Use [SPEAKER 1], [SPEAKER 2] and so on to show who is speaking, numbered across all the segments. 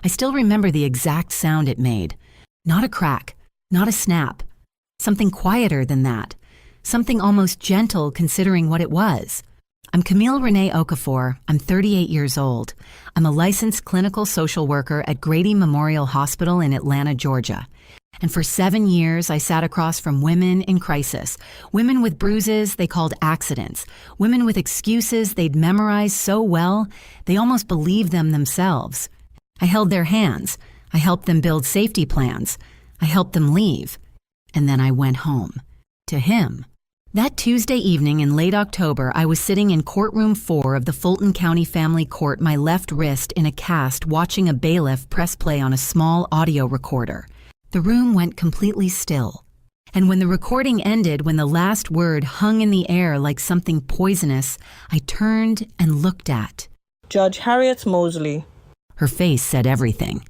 [SPEAKER 1] I still remember the exact sound it made. Not a crack, not a snap. Something quieter than that. Something almost gentle considering what it was. I'm Camille Renee Okafor. I'm 38 years old. I'm a licensed clinical social worker at Grady Memorial Hospital in Atlanta, Georgia. And for 7 years, I sat across from women in crisis. Women with bruises they called accidents. Women with excuses they'd memorized so well, they almost believed them themselves. I held their hands. I helped them build safety plans. I helped them leave. And then I went home. To him. That Tuesday evening in late October, I was sitting in courtroom 4 of the Fulton County Family Court, my left wrist in a cast, watching a bailiff press play on a small audio recorder. The room went completely still. And when the recording ended, when the last word hung in the air like something poisonous, I turned and looked at
[SPEAKER 2] Judge Harriet Mosley.
[SPEAKER 1] Her face said everything.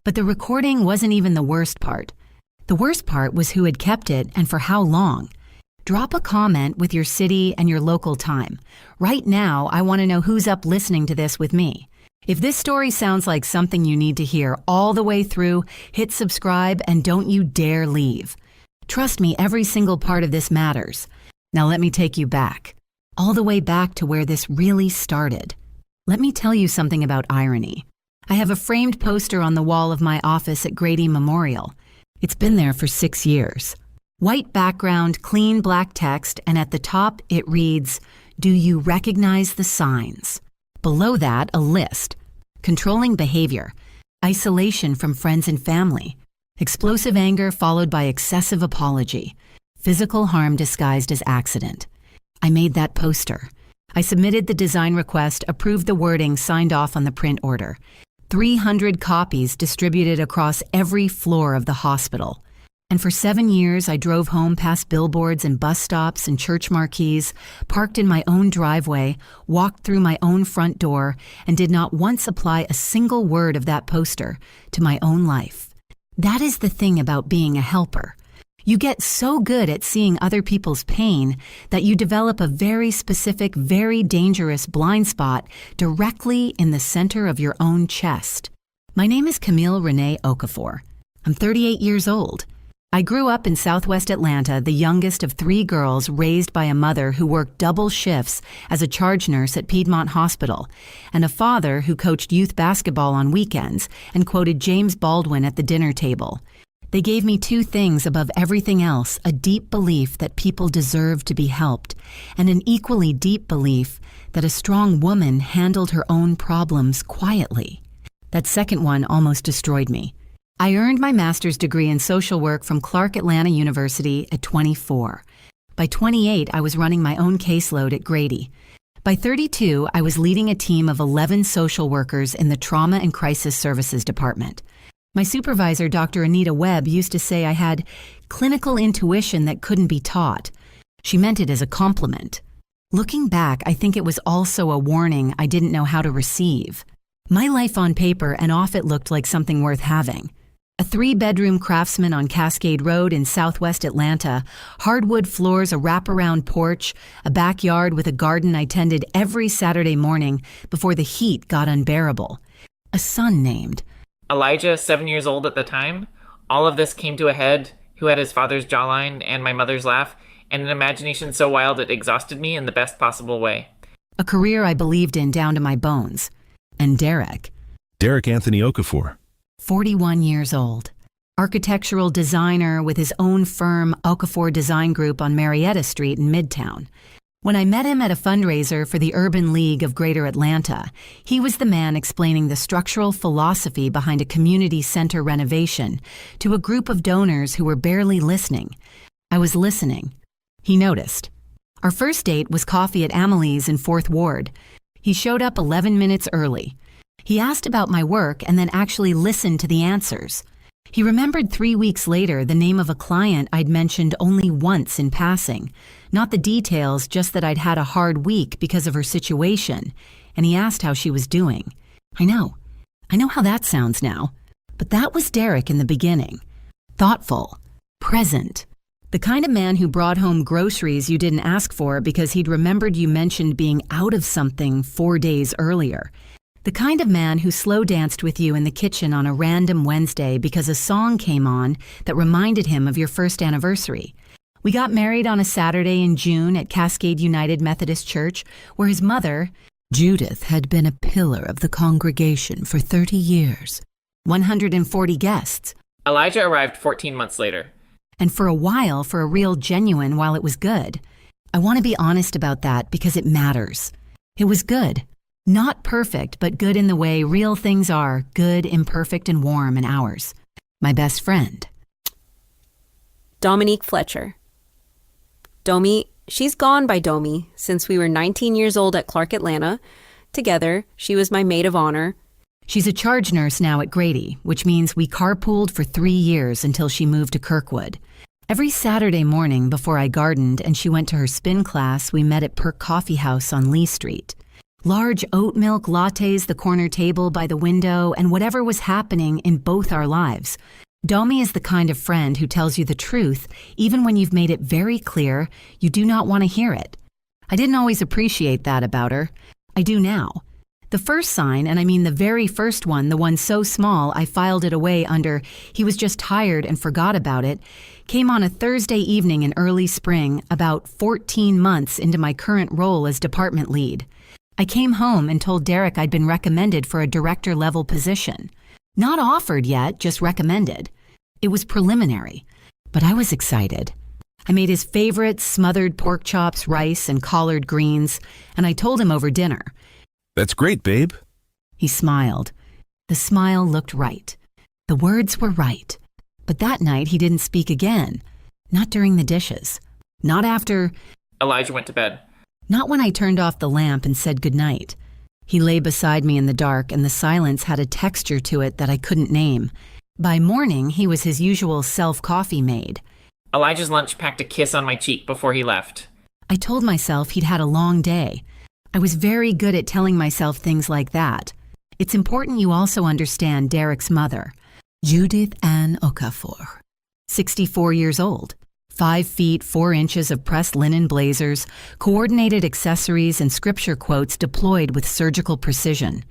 [SPEAKER 1] But the recording wasn't even the worst part. The worst part was who had kept it and for how long. Drop a comment with your city and your local time. Right now, I want to know who's up listening to this with me. If this story sounds like something you need to hear all the way through, hit subscribe and don't you dare leave. Trust me, every single part of this matters. Now let me take you back. All the way back to where this really started. Let me tell you something about irony. I have a framed poster on the wall of my office at Grady Memorial. It's been there for 6 years. White background, clean black text, and at the top it reads, "Do you recognize the signs?" Below that, a list. Controlling behavior, isolation from friends and family, explosive anger followed by excessive apology, physical harm disguised as accident. I made that poster. I submitted the design request, approved the wording, signed off on the print order. 300 copies distributed across every floor of the hospital. And for 7 years, I drove home past billboards and bus stops and church marquees, parked in my own driveway, walked through my own front door, and did not once apply a single word of that poster to my own life. That is the thing about being a helper. You get so good at seeing other people's pain that you develop a very specific, very dangerous blind spot directly in the center of your own chest. My name is Camille Renee Okafor. I'm 38 years old. I grew up in Southwest Atlanta, the youngest of 3 girls raised by a mother who worked double shifts as a charge nurse at Piedmont Hospital, and a father who coached youth basketball on weekends and quoted James Baldwin at the dinner table. They gave me 2 things above everything else: a deep belief that people deserve to be helped, and an equally deep belief that a strong woman handled her own problems quietly. That second one almost destroyed me. I earned my master's degree in social work from Clark Atlanta University at 24. By 28, I was running my own caseload at Grady. By 32, I was leading a team of 11 social workers in the Trauma and Crisis Services Department. My supervisor, Dr. Anita Webb, used to say I had clinical intuition that couldn't be taught. She meant it as a compliment. Looking back, I think it was also a warning I didn't know how to receive. My life on paper and off it looked like something worth having. A 3-bedroom craftsman on Cascade Road in Southwest Atlanta, hardwood floors, a wraparound porch, a backyard with a garden I tended every Saturday morning before the heat got unbearable. A son named
[SPEAKER 3] Elijah, 7 years old at the time. All of this came to a head, who had his father's jawline and my mother's laugh, and an imagination so wild it exhausted me in the best possible way.
[SPEAKER 1] A career I believed in down to my bones. And Derek
[SPEAKER 4] Anthony Okafor.
[SPEAKER 1] 41 years old. Architectural designer with his own firm, Okafor Design Group on Marietta Street in Midtown. When I met him at a fundraiser for the Urban League of Greater Atlanta, he was the man explaining the structural philosophy behind a community center renovation to a group of donors who were barely listening. I was listening. He noticed. Our first date was coffee at Amelie's in 4th Ward. He showed up 11 minutes early. He asked about my work and then actually listened to the answers. He remembered 3 weeks later the name of a client I'd mentioned only once in passing. Not the details, just that I'd had a hard week because of her situation, and he asked how she was doing. I know how that sounds now. But that was Derek in the beginning. Thoughtful, present. The kind of man who brought home groceries you didn't ask for because he'd remembered you mentioned being out of something 4 days earlier. The kind of man who slow danced with you in the kitchen on a random Wednesday because a song came on that reminded him of your first anniversary. We got married on a Saturday in June at Cascade United Methodist Church, where his mother, Judith, had been a pillar of the congregation for 30 years. 140 guests.
[SPEAKER 3] Elijah arrived 14 months later.
[SPEAKER 1] And for a while, for a real genuine while it was good. I want to be honest about that because it matters. It was good. Not perfect, but good in the way real things are, good, imperfect, and warm in ours. My best friend.
[SPEAKER 5] Dominique Fletcher. Domi, she's gone by Domi since we were 19 years old at Clark Atlanta. Together, she was my maid of honor.
[SPEAKER 1] She's a charge nurse now at Grady, which means we carpooled for 3 years until she moved to Kirkwood. Every Saturday morning before I gardened and she went to her spin class, we met at Perk Coffee House on Lee Street. Large oat milk lattes, the corner table by the window, and whatever was happening in both our lives. Domi is the kind of friend who tells you the truth, even when you've made it very clear you do not want to hear it. I didn't always appreciate that about her. I do now. The first sign, and I mean the very first one, the one so small I filed it away under he was just tired and forgot about it, came on a Thursday evening in early spring, about 14 months into my current role as department lead. I came home and told Derek I'd been recommended for a director-level position. Not offered yet, just recommended. It was preliminary, but I was excited. I made his favorite smothered pork chops, rice, and collard greens, and I told him over dinner.
[SPEAKER 4] That's great, babe.
[SPEAKER 1] He smiled. The smile looked right. The words were right. But that night he didn't speak again. Not during the dishes. Not after...
[SPEAKER 3] Elijah went to bed.
[SPEAKER 1] Not when I turned off the lamp and said goodnight. He lay beside me in the dark, and the silence had a texture to it that I couldn't name. By morning, he was his usual self-coffee made.
[SPEAKER 3] Elijah's lunch packed a kiss on my cheek before he left.
[SPEAKER 1] I told myself he'd had a long day. I was very good at telling myself things like that. It's important you also understand Derek's mother, Judith Ann Okafor, 64 years old. 5 feet 4 inches of pressed linen blazers, coordinated accessories, and scripture quotes deployed with surgical precision.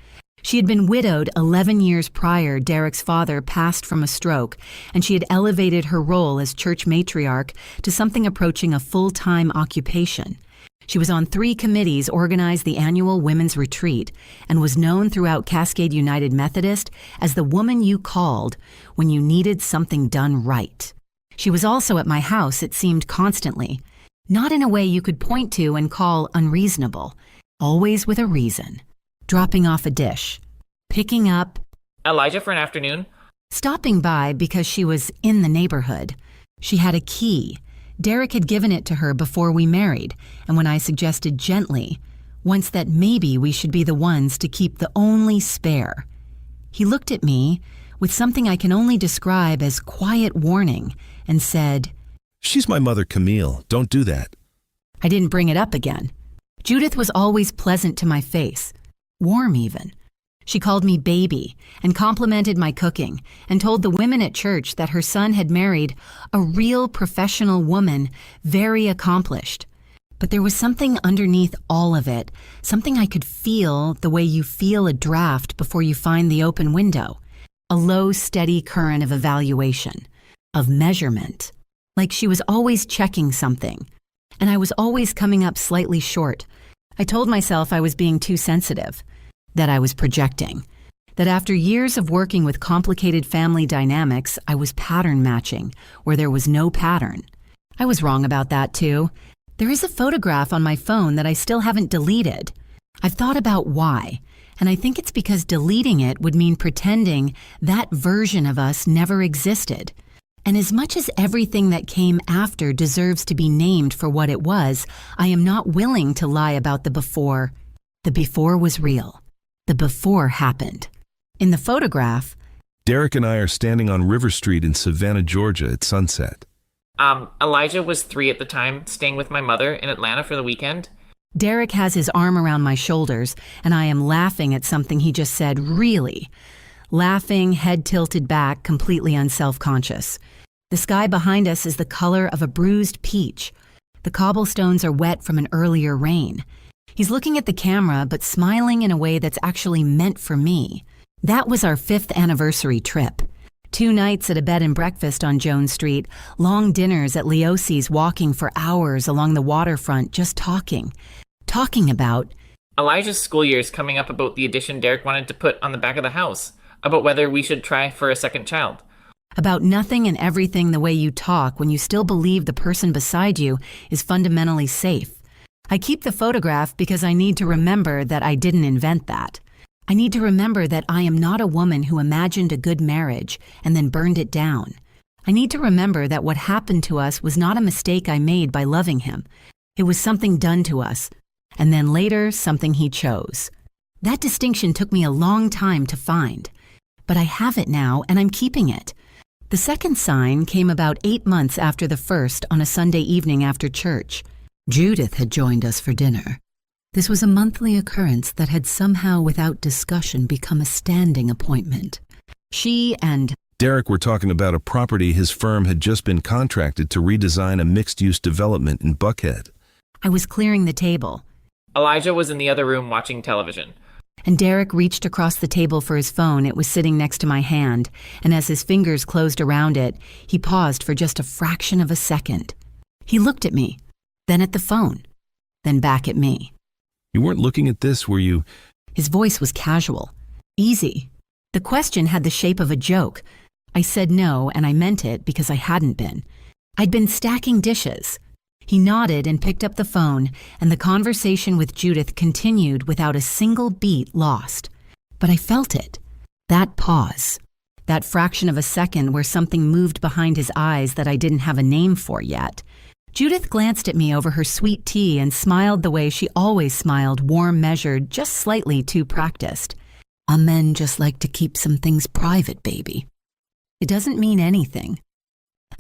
[SPEAKER 1] She had been widowed 11 years prior. Derek's father passed from a stroke, and she had elevated her role as church matriarch to something approaching a full-time occupation. She was on 3 committees, organized the annual women's retreat, and was known throughout Cascade United Methodist as the woman you called when you needed something done right. She was also at my house, it seemed constantly, not in a way you could point to and call unreasonable, always with a reason. Dropping off a dish, picking up,
[SPEAKER 3] Elijah for an afternoon.
[SPEAKER 1] Stopping by because she was in the neighborhood. She had a key. Derek had given it to her before we married, and when I suggested gently, once that maybe we should be the ones to keep the only spare, he looked at me with something I can only describe as quiet warning and said,
[SPEAKER 4] She's my mother, Camille. Don't do that.
[SPEAKER 1] I didn't bring it up again. Judith was always pleasant to my face, warm even. She called me baby and complimented my cooking and told the women at church that her son had married a real professional woman, very accomplished. But there was something underneath all of it, something I could feel the way you feel a draft before you find the open window. A low, steady current of evaluation, of measurement, like she was always checking something. And I was always coming up slightly short. I told myself I was being too sensitive, that I was projecting, that after years of working with complicated family dynamics, I was pattern matching where there was no pattern. I was wrong about that too. There is a photograph on my phone that I still haven't deleted. I've thought about why. And I think it's because deleting it would mean pretending that version of us never existed. And as much as everything that came after deserves to be named for what it was, I am not willing to lie about the before. The before was real. The before happened. In the photograph,
[SPEAKER 4] Derek and I are standing on River Street in Savannah, Georgia at sunset.
[SPEAKER 3] Elijah was 3 at the time, staying with my mother in Atlanta for the weekend.
[SPEAKER 1] Derek has his arm around my shoulders, and I am laughing at something he just said, really. Laughing, head tilted back, completely unself-conscious. The sky behind us is the color of a bruised peach. The cobblestones are wet from an earlier rain. He's looking at the camera, but smiling in a way that's actually meant for me. That was our 5th anniversary trip. 2 nights at a bed and breakfast on Jones Street, long dinners at Leosi's, walking for hours along the waterfront, just talking about
[SPEAKER 3] Elijah's school year is coming up about the addition Derek wanted to put on the back of the house, about whether we should try for a second child.
[SPEAKER 1] nothing and everything the way you talk when you still believe the person beside you is fundamentally safe. I keep the photograph because I need to remember that I didn't invent that. I need to remember that I am not a woman who imagined a good marriage and then burned it down. I need to remember that what happened to us was not a mistake I made by loving him. It was something done to us, and then later something he chose. That distinction took me a long time to find, but I have it now and I'm keeping it. The second sign came about 8 months after the first, on a Sunday evening after church. Judith had joined us for dinner. This was a monthly occurrence that had somehow, without discussion, become a standing appointment. She and
[SPEAKER 4] Derek were talking about a property his firm had just been contracted to redesign a mixed-use development in Buckhead.
[SPEAKER 1] I was clearing the table,
[SPEAKER 3] Elijah was in the other room watching television.
[SPEAKER 1] and Derek reached across the table for his phone. It was sitting next to my hand, and as his fingers closed around it, he paused for just a fraction of a second. He looked at me, then at the phone, then back at me.
[SPEAKER 4] You weren't looking at this, were you?
[SPEAKER 1] His voice was casual, easy. The question had the shape of a joke. I said no, and I meant it because I hadn't been. I'd been stacking dishes. He nodded and picked up the phone, and the conversation with Judith continued without a single beat lost. But I felt it. That pause. That fraction of a second where something moved behind his eyes that I didn't have a name for yet. Judith glanced at me over her sweet tea and smiled the way she always smiled, warm, measured, just slightly too practiced. Men just like to keep some things private, baby. It doesn't mean anything.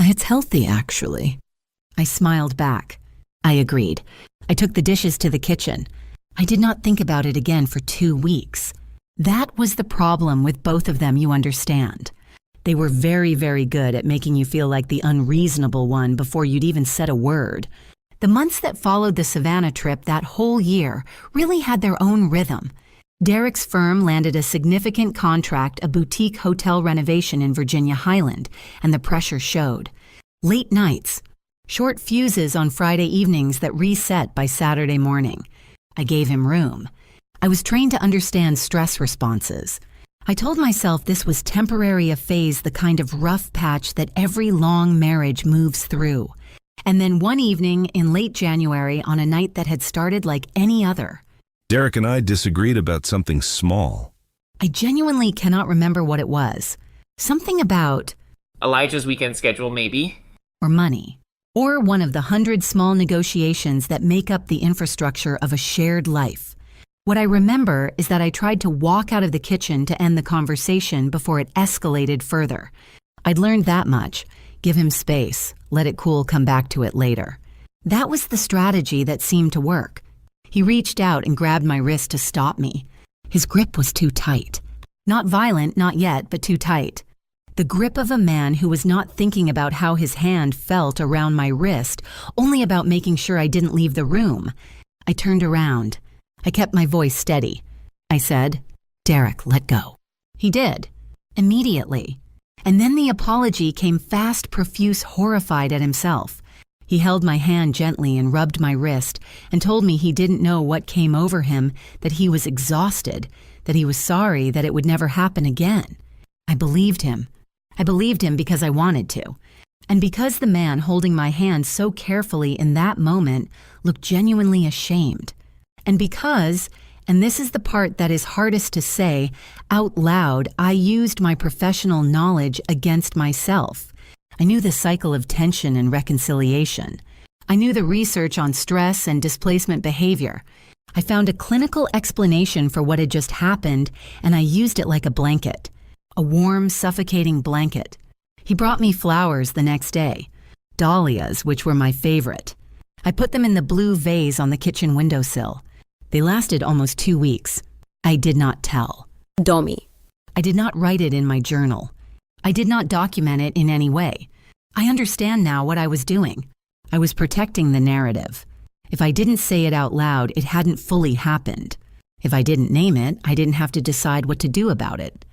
[SPEAKER 1] It's healthy, actually. I smiled back. I agreed. I took the dishes to the kitchen. I did not think about it again for 2 weeks. That was the problem with both of them, you understand. They were very, very good at making you feel like the unreasonable one before you'd even said a word. The months that followed the Savannah trip that whole year really had their own rhythm. Derek's firm landed a significant contract, a boutique hotel renovation in Virginia Highland, and the pressure showed. Late nights, short fuses on Friday evenings that reset by Saturday morning. I gave him room. I was trained to understand stress responses. I told myself this was temporary, a phase, the kind of rough patch that every long marriage moves through. And then one evening in late January, on a night that had started like any other,
[SPEAKER 4] Derek and I disagreed about something small.
[SPEAKER 1] I genuinely cannot remember what it was. Something about
[SPEAKER 3] Elijah's weekend schedule, maybe.
[SPEAKER 1] or money, or one of the 100 small negotiations that make up the infrastructure of a shared life. What I remember is that I tried to walk out of the kitchen to end the conversation before it escalated further. I'd learned that much. Give him space, let it cool, come back to it later. That was the strategy that seemed to work. He reached out and grabbed my wrist to stop me. His grip was too tight. Not violent, not yet, but too tight. The grip of a man who was not thinking about how his hand felt around my wrist, only about making sure I didn't leave the room. I turned around. I kept my voice steady. I said, "Derek, let go." He did, immediately. And then the apology came fast, profuse, horrified at himself. He held my hand gently and rubbed my wrist and told me he didn't know what came over him, that he was exhausted, that he was sorry, that it would never happen again. I believed him. I believed him because I wanted to. And because the man holding my hand so carefully in that moment looked genuinely ashamed. And because, and this is the part that is hardest to say, out loud, I used my professional knowledge against myself. I knew the cycle of tension and reconciliation. I knew the research on stress and displacement behavior. I found a clinical explanation for what had just happened, and I used it like a blanket. A warm, suffocating blanket. He brought me flowers the next day. Dahlias, which were my favorite. I put them in the blue vase on the kitchen windowsill. They lasted almost 2 weeks. I did not tell.
[SPEAKER 5] Domi.
[SPEAKER 1] I did not write it in my journal. I did not document it in any way. I understand now what I was doing. I was protecting the narrative. If I didn't say it out loud, it hadn't fully happened. If I didn't name it, I didn't have to decide what to do about it.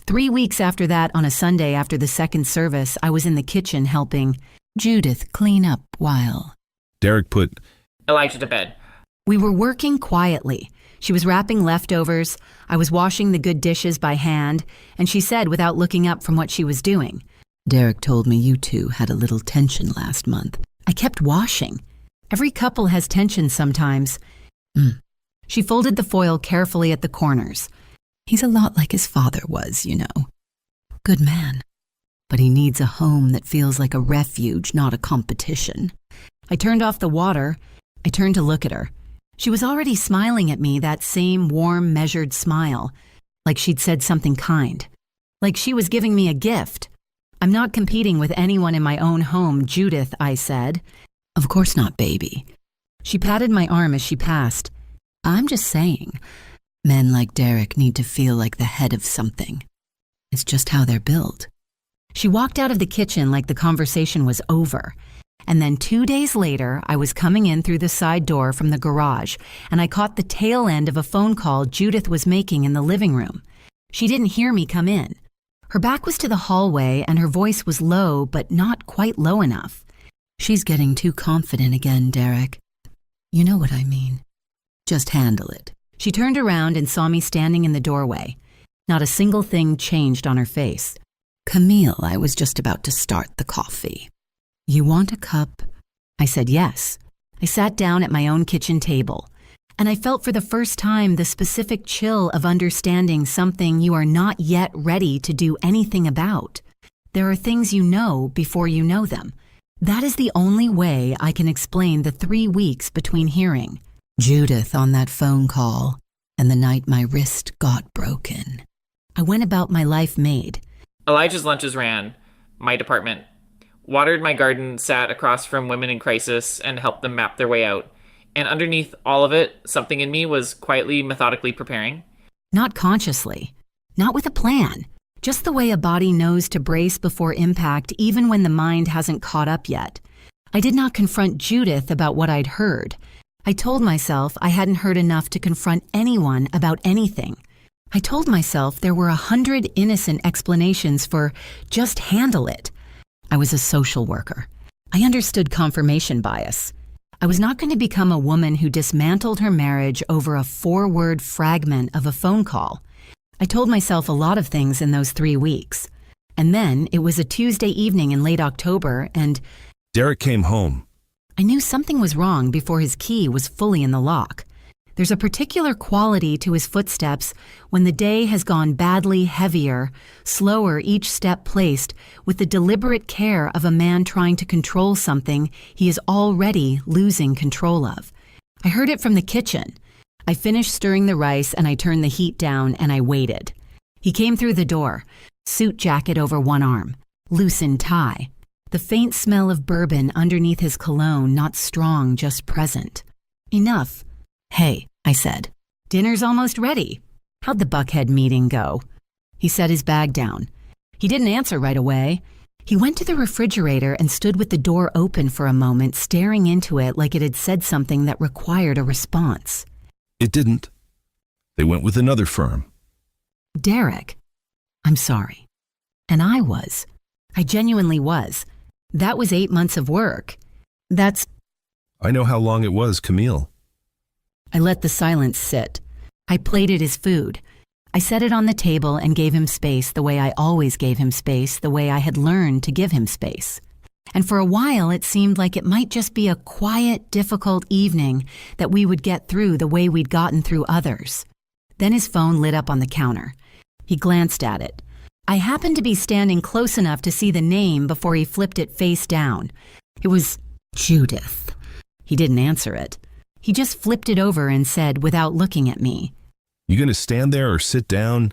[SPEAKER 1] 3 weeks after that, on a Sunday after the second service, I was in the kitchen helping Judith clean up while
[SPEAKER 4] Derek put
[SPEAKER 3] Elijah to bed.
[SPEAKER 1] we were working quietly. She was wrapping leftovers, I was washing the good dishes by hand, and she said without looking up from what she was doing, Derek told me you two had a little tension last month. I kept washing. Every couple has tension sometimes. She folded the foil carefully at the corners. He's a lot like his father was, you know. Good man. But he needs a home that feels like a refuge, not a competition. I turned off the water. I turned to look at her. She was already smiling at me, that same warm, measured smile, like she'd said something kind, like she was giving me a gift. I'm not competing with anyone in my own home, Judith, I said. Of course not, baby. She patted my arm as she passed. I'm just saying, men like Derek need to feel like the head of something. It's just how they're built. She walked out of the kitchen like the conversation was over. And then 2 days later, I was coming in through the side door from the garage, and I caught the tail end of a phone call Judith was making in the living room. She didn't hear me come in. Her back was to the hallway, and her voice was low, but not quite low enough. She's getting too confident again, Derek. You know what I mean. Just handle it. She turned around and saw me standing in the doorway. Not a single thing changed on her face. Camille, I was just about to start the coffee. You want a cup? I said yes. I sat down at my own kitchen table, and I felt for the first time the specific chill of understanding something you are not yet ready to do anything about. There are things you know before you know them. That is the only way I can explain the 3 weeks between hearing Judith on that phone call and the night my wrist got broken. I went about my life made.
[SPEAKER 3] Elijah's lunches ran. My department. Watered my garden, sat across from women in crisis, and helped them map their way out. And underneath all of it, something in me was quietly, methodically preparing.
[SPEAKER 1] Not consciously. Not with a plan. Just the way a body knows to brace before impact even when the mind hasn't caught up yet. I did not confront Judith about what I'd heard. I told myself I hadn't heard enough to confront anyone about anything. I told myself there were 100 innocent explanations for just handle it. I was a social worker. I understood confirmation bias. I was not going to become a woman who dismantled her marriage over a 4-word fragment of a phone call. I told myself a lot of things in those 3 weeks. And then it was a Tuesday evening in late October, and
[SPEAKER 4] Derek came home.
[SPEAKER 1] I knew something was wrong before his key was fully in the lock. There's a particular quality to his footsteps when the day has gone badly heavier, slower each step placed, with the deliberate care of a man trying to control something he is already losing control of. I heard it from the kitchen. I finished stirring the rice and I turned the heat down and I waited. He came through the door, suit jacket over one arm, loosened tie. The faint smell of bourbon underneath his cologne, not strong, just present. Enough. Hey, I said. Dinner's almost ready. How'd the Buckhead meeting go? He set his bag down. He didn't answer right away. He went to the refrigerator and stood with the door open for a moment, staring into it like it had said something that required a response.
[SPEAKER 4] It didn't. They went with another firm.
[SPEAKER 1] Derek, I'm sorry. And I was. I genuinely was. That was 8 months of work. That's...
[SPEAKER 4] I know how long it was, Camille.
[SPEAKER 1] I let the silence sit. I plated his food. I set it on the table and gave him space the way I always gave him space, the way I had learned to give him space. And for a while, it seemed like it might just be a quiet, difficult evening that we would get through the way we'd gotten through others. Then his phone lit up on the counter. He glanced at it. I happened to be standing close enough to see the name before he flipped it face down. It was Judith. He didn't answer it. He just flipped it over and said, without looking at me,
[SPEAKER 4] You gonna stand there or sit down?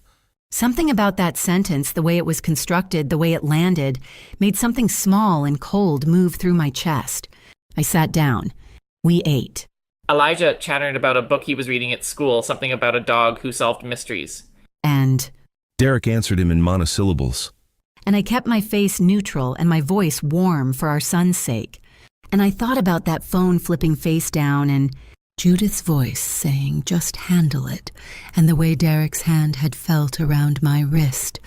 [SPEAKER 1] Something about that sentence, the way it was constructed, the way it landed, made something small and cold move through my chest. I sat down. We ate.
[SPEAKER 3] Elijah chattered about a book he was reading at school, something about a dog who solved mysteries.
[SPEAKER 1] And
[SPEAKER 4] Derek answered him in monosyllables.
[SPEAKER 1] I kept my face neutral and my voice warm for our son's sake. And I thought about that phone flipping face down and Judith's voice saying, "Just handle it," and the way Derek's hand had felt around my wrist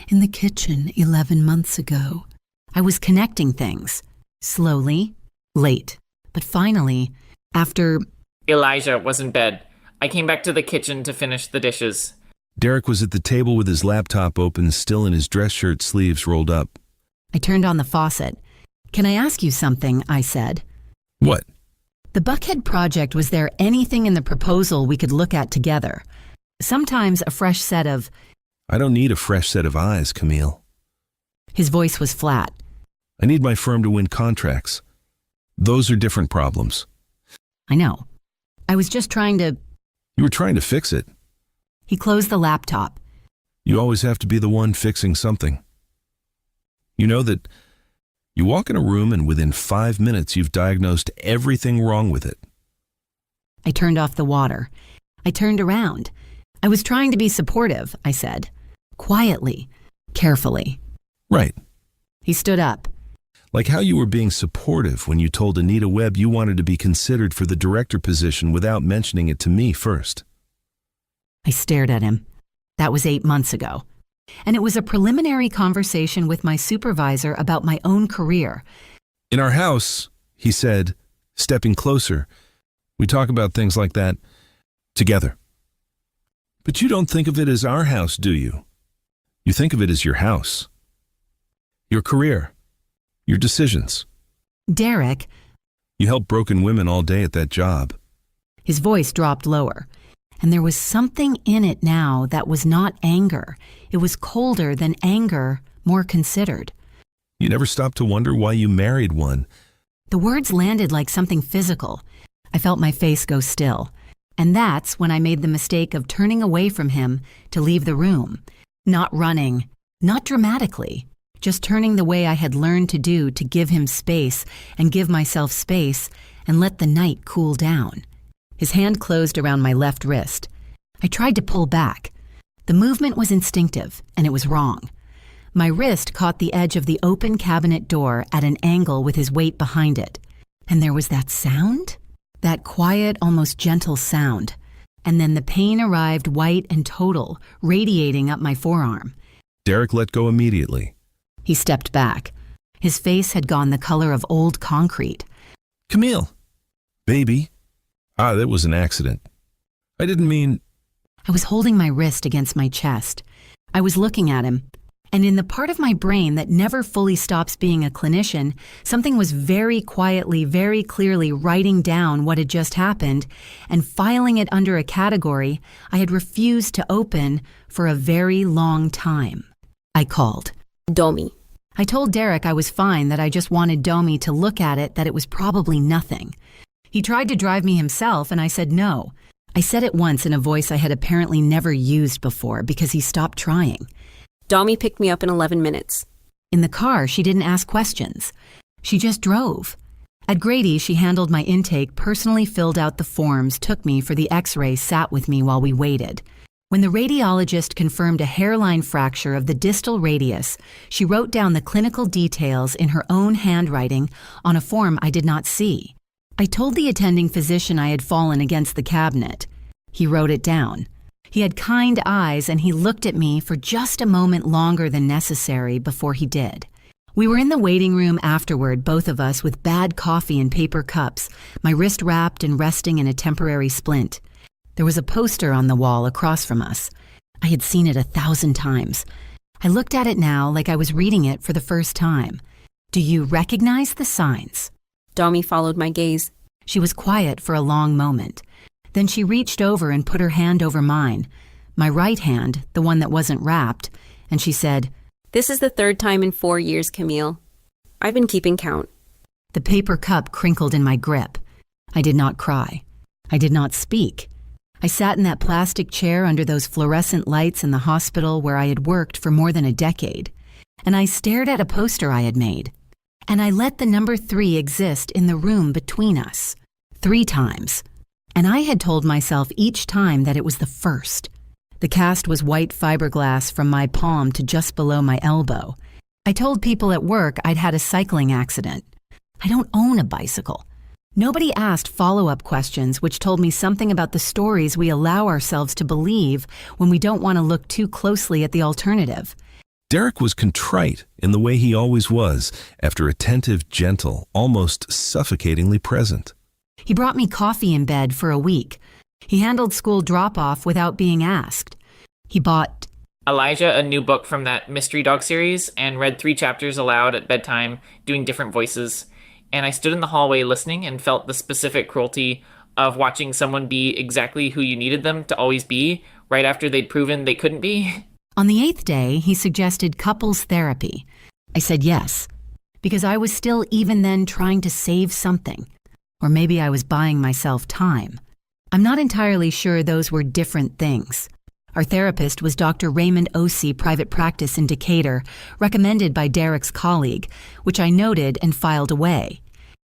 [SPEAKER 1] in the kitchen 11 months ago. I was connecting things. Slowly, late, but finally, after...
[SPEAKER 3] Elijah was in bed. I came back to the kitchen to finish the dishes.
[SPEAKER 4] Derek was at the table with his laptop open, still in his dress shirt sleeves rolled up.
[SPEAKER 1] I turned on the faucet. "Can I ask you something?" I said.
[SPEAKER 4] What?
[SPEAKER 1] The Buckhead project, was there anything in the proposal we could look at together? Sometimes a fresh set of...
[SPEAKER 4] I don't need a fresh set of eyes, Camille.
[SPEAKER 1] His voice was flat.
[SPEAKER 4] I need my firm to win contracts. Those are different problems.
[SPEAKER 1] I know. I was just trying to...
[SPEAKER 4] You were trying to fix it.
[SPEAKER 1] He closed the laptop.
[SPEAKER 4] You always have to be the one fixing something. You know that you walk in a room and within 5 minutes you've diagnosed everything wrong with it.
[SPEAKER 1] I turned off the water. I turned around. I was trying to be supportive, I said. Quietly, carefully.
[SPEAKER 4] Right.
[SPEAKER 1] He stood up.
[SPEAKER 4] Like how you were being supportive when you told Anita Webb you wanted to be considered for the director position without mentioning it to me first.
[SPEAKER 1] I stared at him. That was 8 months ago. And it was a preliminary conversation with my supervisor about my own career.
[SPEAKER 4] In our house, he said, stepping closer, we talk about things like that together. But you don't think of it as our house, do you? You think of it as your house. Your career. Your decisions.
[SPEAKER 1] Derek.
[SPEAKER 4] You help broken women all day at that job.
[SPEAKER 1] His voice dropped lower. And there was something in it now that was not anger. It was colder than anger, more considered.
[SPEAKER 4] You never stopped to wonder why you married one.
[SPEAKER 1] The words landed like something physical. I felt my face go still. And that's when I made the mistake of turning away from him to leave the room. Not running, not dramatically, just turning the way I had learned to do to give him space and give myself space and let the night cool down. His hand closed around my left wrist. I tried to pull back. The movement was instinctive, and it was wrong. My wrist caught the edge of the open cabinet door at an angle with his weight behind it. And there was that sound? That quiet, almost gentle sound. And then the pain arrived white and total, radiating up my forearm.
[SPEAKER 4] Derek let go immediately.
[SPEAKER 1] He stepped back. His face had gone the color of old concrete.
[SPEAKER 4] Camille. Baby. That was an accident. I didn't mean...
[SPEAKER 1] I was holding my wrist against my chest. I was looking at him, and in the part of my brain that never fully stops being a clinician, something was very quietly, very clearly writing down what had just happened and filing it under a category I had refused to open for a very long time. I called.
[SPEAKER 5] Domi.
[SPEAKER 1] I told Derek I was fine, that I just wanted Domi to look at it, that it was probably nothing. He tried to drive me himself, and I said no. I said it once in a voice I had apparently never used before because he stopped trying.
[SPEAKER 5] Domi picked me up in 11 minutes.
[SPEAKER 1] In the car, she didn't ask questions. She just drove. At Grady, she handled my intake, personally filled out the forms, took me for the x-ray, sat with me while we waited. When the radiologist confirmed a hairline fracture of the distal radius, she wrote down the clinical details in her own handwriting on a form I did not see. I told the attending physician I had fallen against the cabinet. He wrote it down. He had kind eyes, and he looked at me for just a moment longer than necessary before he did. We were in the waiting room afterward, both of us, with bad coffee in paper cups, my wrist wrapped and resting in a temporary splint. There was a poster on the wall across from us. I had seen it 1,000 times. I looked at it now like I was reading it for the first time. Do you recognize the signs?
[SPEAKER 5] Domi followed my gaze.
[SPEAKER 1] She was quiet for a long moment. Then she reached over and put her hand over mine, my right hand, the one that wasn't wrapped, and she said,
[SPEAKER 5] "This is the 3rd time in 4 years, Camille. I've been keeping count."
[SPEAKER 1] The paper cup crinkled in my grip. I did not cry. I did not speak. I sat in that plastic chair under those fluorescent lights in the hospital where I had worked for more than a decade, and I stared at a poster I had made. And I let the number 3 exist in the room between us. 3 times. And I had told myself each time that it was the first. The cast was white fiberglass from my palm to just below my elbow. I told people at work I'd had a cycling accident. I don't own a bicycle. Nobody asked follow-up questions which told me something about the stories we allow ourselves to believe when we don't want to look too closely at the alternative.
[SPEAKER 4] Derek was contrite in the way he always was, after attentive, gentle, almost suffocatingly present.
[SPEAKER 1] He brought me coffee in bed for a week. He handled school drop-off without being asked. He bought
[SPEAKER 3] Elijah a new book from that Mystery Dog series and read 3 chapters aloud at bedtime, doing different voices. And I stood in the hallway listening and felt the specific cruelty of watching someone be exactly who you needed them to always be, right after they'd proven they couldn't be.
[SPEAKER 1] On the 8th day, he suggested couples therapy. I said yes, because I was still even then trying to save something. Or maybe I was buying myself time. I'm not entirely sure those were different things. Our therapist was Dr. Raymond O.C., private practice in Decatur, recommended by Derek's colleague, which I noted and filed away.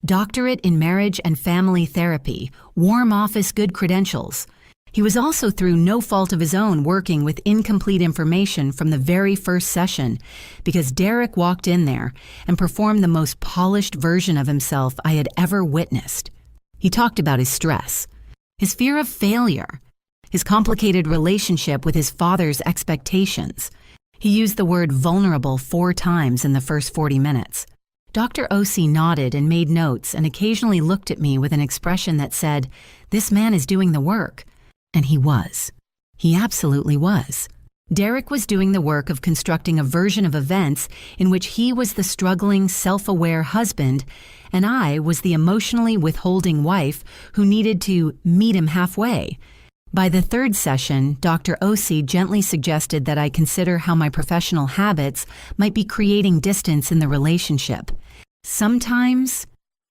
[SPEAKER 1] Doctorate in marriage and family therapy, warm office good credentials. He was also through no fault of his own working with incomplete information from the very first session, because Derek walked in there and performed the most polished version of himself I had ever witnessed. He talked about his stress, his fear of failure, his complicated relationship with his father's expectations. He used the word vulnerable 4 times in the first 40 minutes. Dr. O.C. nodded and made notes and occasionally looked at me with an expression that said, "This man is doing the work." And he was. He absolutely was. Derek was doing the work of constructing a version of events in which he was the struggling, self-aware husband, and I was the emotionally withholding wife who needed to meet him halfway. By the 3rd session, Dr. O.C. gently suggested that I consider how my professional habits might be creating distance in the relationship. Sometimes,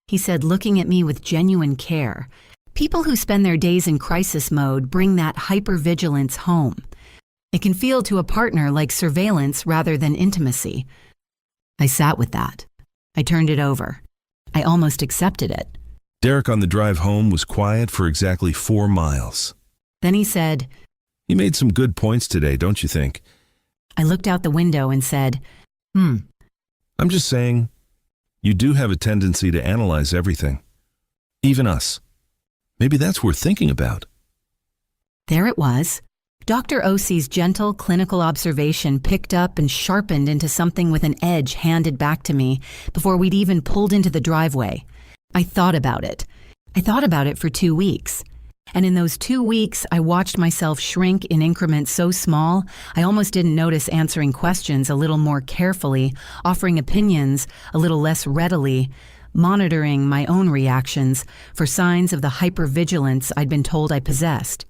[SPEAKER 1] he said, looking at me with genuine care, people who spend their days in crisis mode bring that hypervigilance home. It can feel to a partner like surveillance rather than intimacy. I sat with that. I turned it over. I almost accepted it.
[SPEAKER 4] Derek on the drive home was quiet for exactly 4 miles.
[SPEAKER 1] Then he said,
[SPEAKER 4] "You made some good points today, don't you think?"
[SPEAKER 1] I looked out the window and said,
[SPEAKER 4] I'm just saying, you do have a tendency to analyze everything. Even us. Maybe that's worth thinking about.
[SPEAKER 1] There it was. Dr. O.C.'s gentle clinical observation picked up and sharpened into something with an edge handed back to me before we'd even pulled into the driveway. I thought about it. I thought about it for 2 weeks. And in those 2 weeks, I watched myself shrink in increments so small, I almost didn't notice answering questions a little more carefully, offering opinions a little less readily, monitoring my own reactions for signs of the hypervigilance I'd been told I possessed.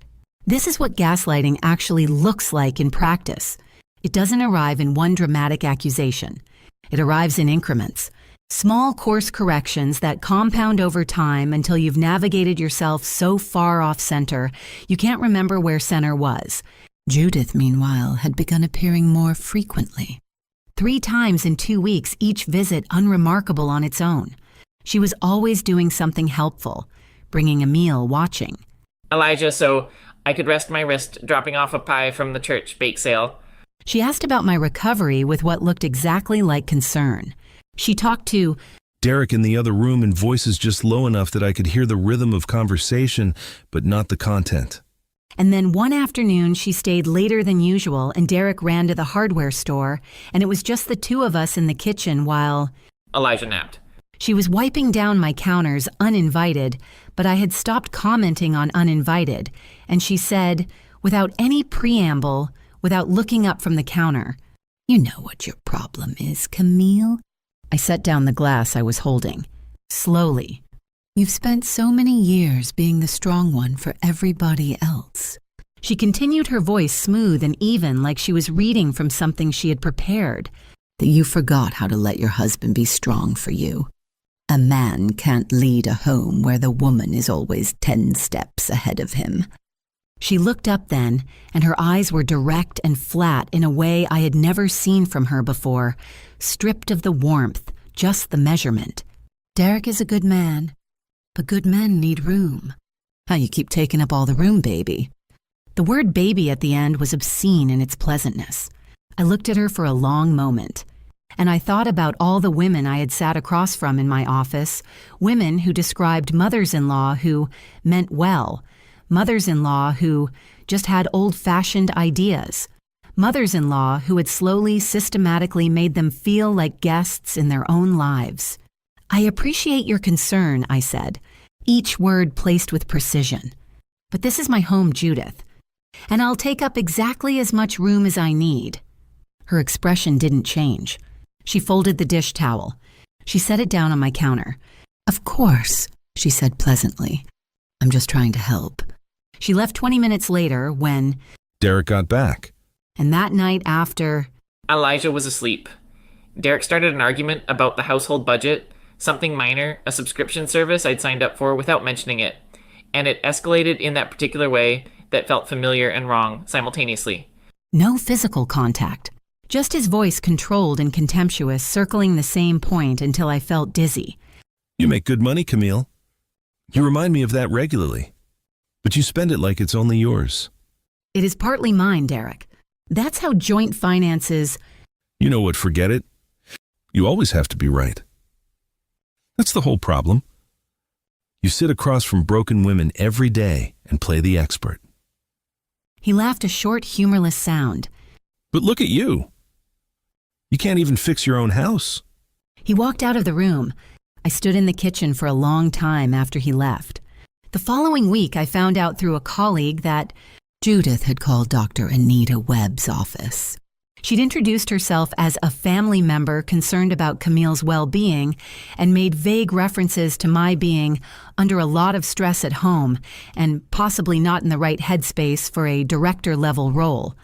[SPEAKER 1] This is what gaslighting actually looks like in practice. It doesn't arrive in one dramatic accusation. It arrives in increments. Small course corrections that compound over time until you've navigated yourself so far off center, you can't remember where center was. Judith, meanwhile, had begun appearing more frequently. 3 times in 2 weeks, each visit unremarkable on its own. She was always doing something helpful, bringing a meal, watching.
[SPEAKER 3] Elijah, so I could rest my wrist dropping off a pie from the church bake sale.
[SPEAKER 1] She asked about my recovery with what looked exactly like concern. She talked to
[SPEAKER 4] Derek in the other room in voices just low enough that I could hear the rhythm of conversation, but not the content.
[SPEAKER 1] And then one afternoon, she stayed later than usual, and Derek ran to the hardware store, and it was just the 2 of us in the kitchen while
[SPEAKER 3] Elijah napped.
[SPEAKER 1] She was wiping down my counters uninvited, but I had stopped commenting on uninvited, and she said, without any preamble, without looking up from the counter, "You know what your problem is, Camille." I set down the glass I was holding. Slowly. "You've spent so many years being the strong one for everybody else." She continued, her voice smooth and even, like she was reading from something she had prepared. "That you forgot how to let your husband be strong for you. A man can't lead a home where the woman is always 10 steps ahead of him." She looked up then, and her eyes were direct and flat in a way I had never seen from her before, stripped of the warmth, just the measurement. "Derek is a good man, but good men need room. How you keep taking up all the room, baby." The word baby at the end was obscene in its pleasantness. I looked at her for a long moment. And I thought about all the women I had sat across from in my office, women who described mothers-in-law who meant well, mothers-in-law who just had old-fashioned ideas, mothers-in-law who had slowly, systematically made them feel like guests in their own lives. I appreciate your concern, I said, each word placed with precision. But this is my home, Judith, and I'll take up exactly as much room as I need. Her expression didn't change. She folded the dish towel. She set it down on my counter. Of course, she said pleasantly. I'm just trying to help. She left 20 minutes later when
[SPEAKER 4] Derek got back.
[SPEAKER 1] And that night after,
[SPEAKER 3] Elijah was asleep. Derek started an argument about the household budget, something minor, a subscription service I'd signed up for without mentioning it, and it escalated in that particular way that felt familiar and wrong simultaneously.
[SPEAKER 1] No physical contact. Just his voice controlled and contemptuous, circling the same point until I felt dizzy.
[SPEAKER 4] You make good money, Camille. You remind me of that regularly. But you spend it like it's only yours.
[SPEAKER 1] It is partly mine, Derek. That's how joint finances...
[SPEAKER 4] You know what, forget it. You always have to be right. That's the whole problem. You sit across from broken women every day and play the expert.
[SPEAKER 1] He laughed a short, humorless sound.
[SPEAKER 4] But look at you. You can't even fix your own house.
[SPEAKER 1] He walked out of the room. I stood in the kitchen for a long time after he left. The following week, I found out through a colleague that Judith had called Dr. Anita Webb's office. She'd introduced herself as a family member concerned about Camille's well-being and made vague references to my being under a lot of stress at home and possibly not in the right headspace for a director-level role.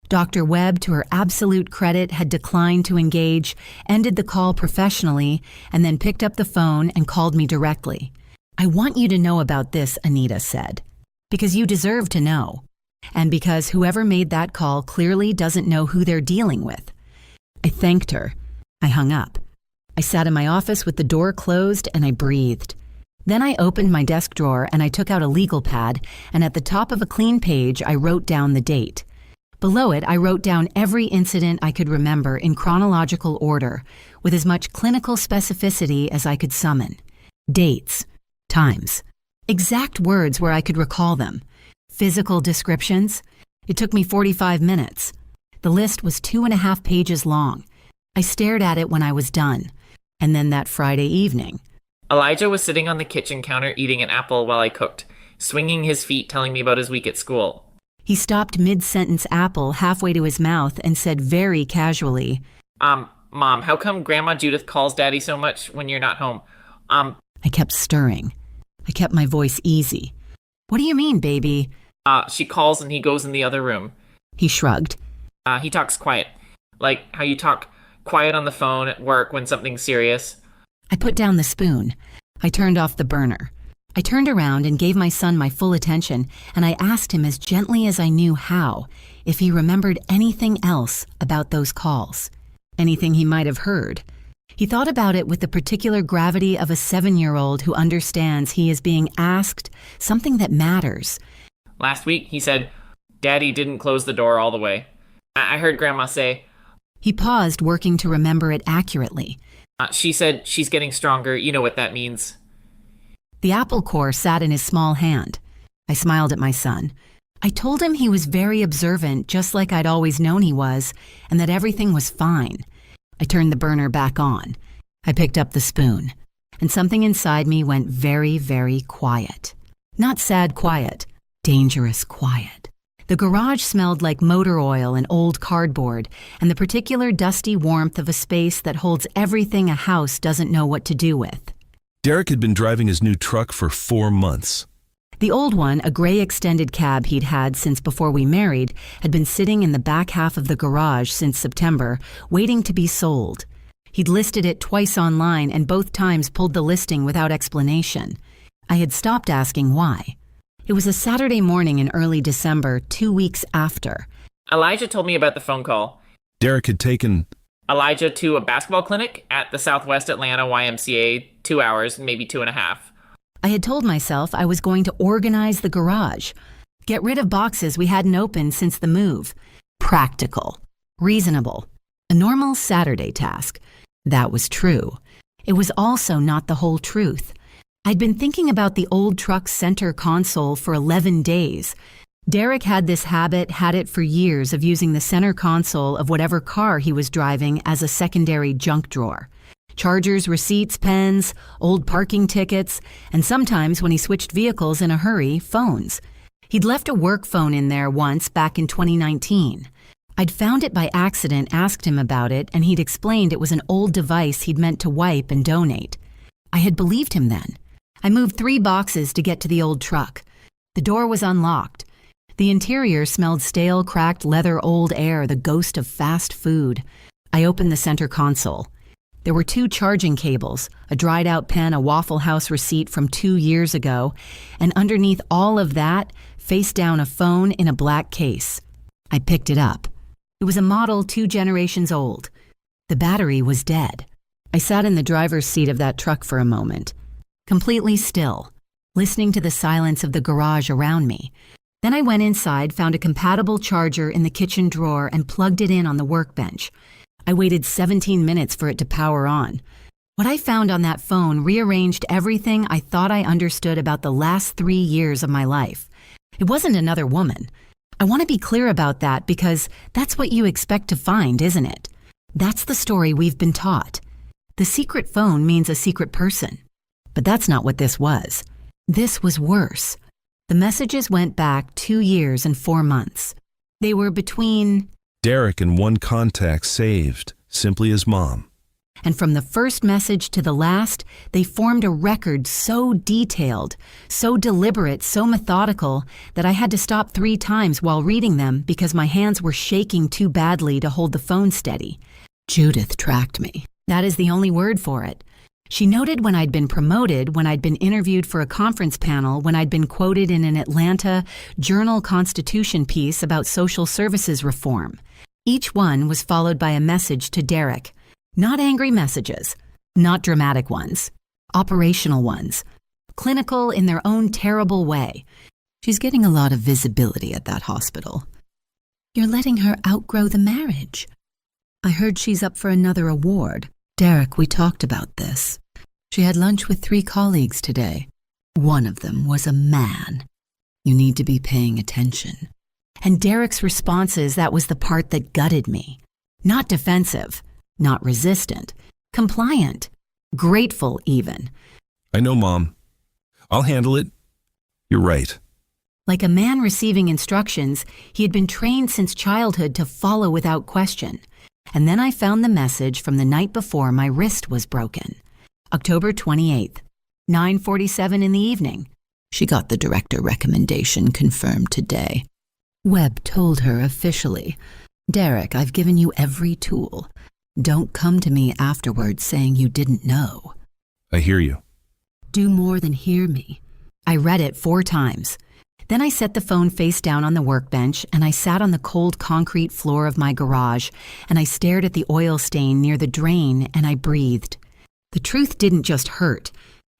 [SPEAKER 1] Dr. Webb, to her absolute credit, had declined to engage, ended the call professionally, and then picked up the phone and called me directly. I want you to know about this, Anita said, because you deserve to know, and because whoever made that call clearly doesn't know who they're dealing with. I thanked her. I hung up. I sat in my office with the door closed and I breathed. Then I opened my desk drawer and I took out a legal pad, and at the top of a clean page I wrote down the date. Below it, I wrote down every incident I could remember in chronological order, with as much clinical specificity as I could summon. Dates, times, exact words where I could recall them, physical descriptions. It took me 45 minutes. The list was 2.5 pages long. I stared at it when I was done. And then that Friday evening.
[SPEAKER 3] Elijah was sitting on the kitchen counter eating an apple while I cooked, swinging his feet telling me about his week at school.
[SPEAKER 1] He stopped mid-sentence apple halfway to his mouth and said very casually,
[SPEAKER 3] Mom, how come Grandma Judith calls Daddy so much when you're not home?
[SPEAKER 1] I kept stirring. I kept my voice easy. What do you mean, baby?
[SPEAKER 3] She calls and he goes in the other room.
[SPEAKER 1] He shrugged.
[SPEAKER 3] He talks quiet. Like how you talk quiet on the phone at work when something's serious.
[SPEAKER 1] I put down the spoon. I turned off the burner. I turned around and gave my son my full attention, and I asked him as gently as I knew how if he remembered anything else about those calls, anything he might have heard. He thought about it with the particular gravity of a 7-year-old who understands he is being asked something that matters.
[SPEAKER 3] Last week, he said, Daddy didn't close the door all the way. I heard Grandma say...
[SPEAKER 1] He paused, working to remember it accurately.
[SPEAKER 3] She said she's getting stronger. You know what that means.
[SPEAKER 1] The apple core sat in his small hand. I smiled at my son. I told him he was very observant, just like I'd always known he was, and that everything was fine. I turned the burner back on. I picked up the spoon, and something inside me went very, very quiet. Not sad quiet, dangerous quiet. The garage smelled like motor oil and old cardboard, and the particular dusty warmth of a space that holds everything a house doesn't know what to do with.
[SPEAKER 4] Derek had been driving his new truck for 4 months.
[SPEAKER 1] The old one, a gray extended cab he'd had since before we married, had been sitting in the back half of the garage since September, waiting to be sold. He'd listed it twice online and both times pulled the listing without explanation. I had stopped asking why. It was a Saturday morning in early December, 2 weeks after.
[SPEAKER 3] Elijah told me about the phone call.
[SPEAKER 4] Derek had taken
[SPEAKER 3] Elijah to a basketball clinic at the Southwest Atlanta YMCA, 2 hours, maybe 2.5.
[SPEAKER 1] I had told myself I was going to organize the garage, get rid of boxes we hadn't opened since the move. Practical, reasonable, A normal Saturday task. That was true. It was also not the whole truth. I'd been thinking about the old truck's center console for 11 days. Derek had this habit, had it for years, of using the center console of whatever car he was driving as a secondary junk drawer. Chargers, receipts, pens, old parking tickets, and sometimes when he switched vehicles in a hurry, phones. He'd left a work phone in there once back in 2019. I'd found it by accident, asked him about it, and he'd explained it was an old device he'd meant to wipe and donate. I had believed him then. I moved 3 boxes to get to the old truck. The door was unlocked. The interior smelled stale, cracked leather, old air, the ghost of fast food. I opened the center console. There were 2 charging cables, a dried-out pen, a Waffle House receipt from 2 years ago, and underneath all of that, face down, a phone in a black case. I picked it up. It was a model 2 generations old. The battery was dead. I sat in the driver's seat of that truck for a moment, completely still, listening to the silence of the garage around me. Then I went inside, found a compatible charger in the kitchen drawer, and plugged it in on the workbench. I waited 17 minutes for it to power on. What I found on that phone rearranged everything I thought I understood about the last 3 years of my life. It wasn't another woman. I want to be clear about that because that's what you expect to find, isn't it? That's the story we've been taught. The secret phone means a secret person. But that's not what this was. This was worse. The messages went back 2 years and 4 months. They were between
[SPEAKER 4] Derek and one contact saved, simply as Mom.
[SPEAKER 1] And from the first message to the last, they formed a record so detailed, so deliberate, so methodical, that I had to stop 3 times while reading them because my hands were shaking too badly to hold the phone steady. Judith tracked me. That is the only word for it. She noted when I'd been promoted, when I'd been interviewed for a conference panel, when I'd been quoted in an Atlanta Journal-Constitution piece about social services reform. Each one was followed by a message to Derek. Not angry messages, not dramatic ones, operational ones, clinical in their own terrible way. She's getting a lot of visibility at that hospital. You're letting her outgrow the marriage. I heard she's up for another award. Derek, we talked about this. She had lunch with 3 colleagues today. One of them was a man. You need to be paying attention. And Derek's responses, that was the part that gutted me. Not defensive. Not resistant, compliant, grateful even.
[SPEAKER 4] I know, Mom. I'll handle it. You're right.
[SPEAKER 1] Like a man receiving instructions, he had been trained since childhood to follow without question. And then I found the message from the night before my wrist was broken. October 28th, 9:47 in the evening. She got the director recommendation confirmed today. Webb told her officially, Derek, I've given you every tool. Don't come to me afterwards saying you didn't know.
[SPEAKER 4] I hear you.
[SPEAKER 1] Do more than hear me. I read it 4 times. Then I set the phone face down on the workbench and I sat on the cold concrete floor of my garage and I stared at the oil stain near the drain and I breathed. The truth didn't just hurt.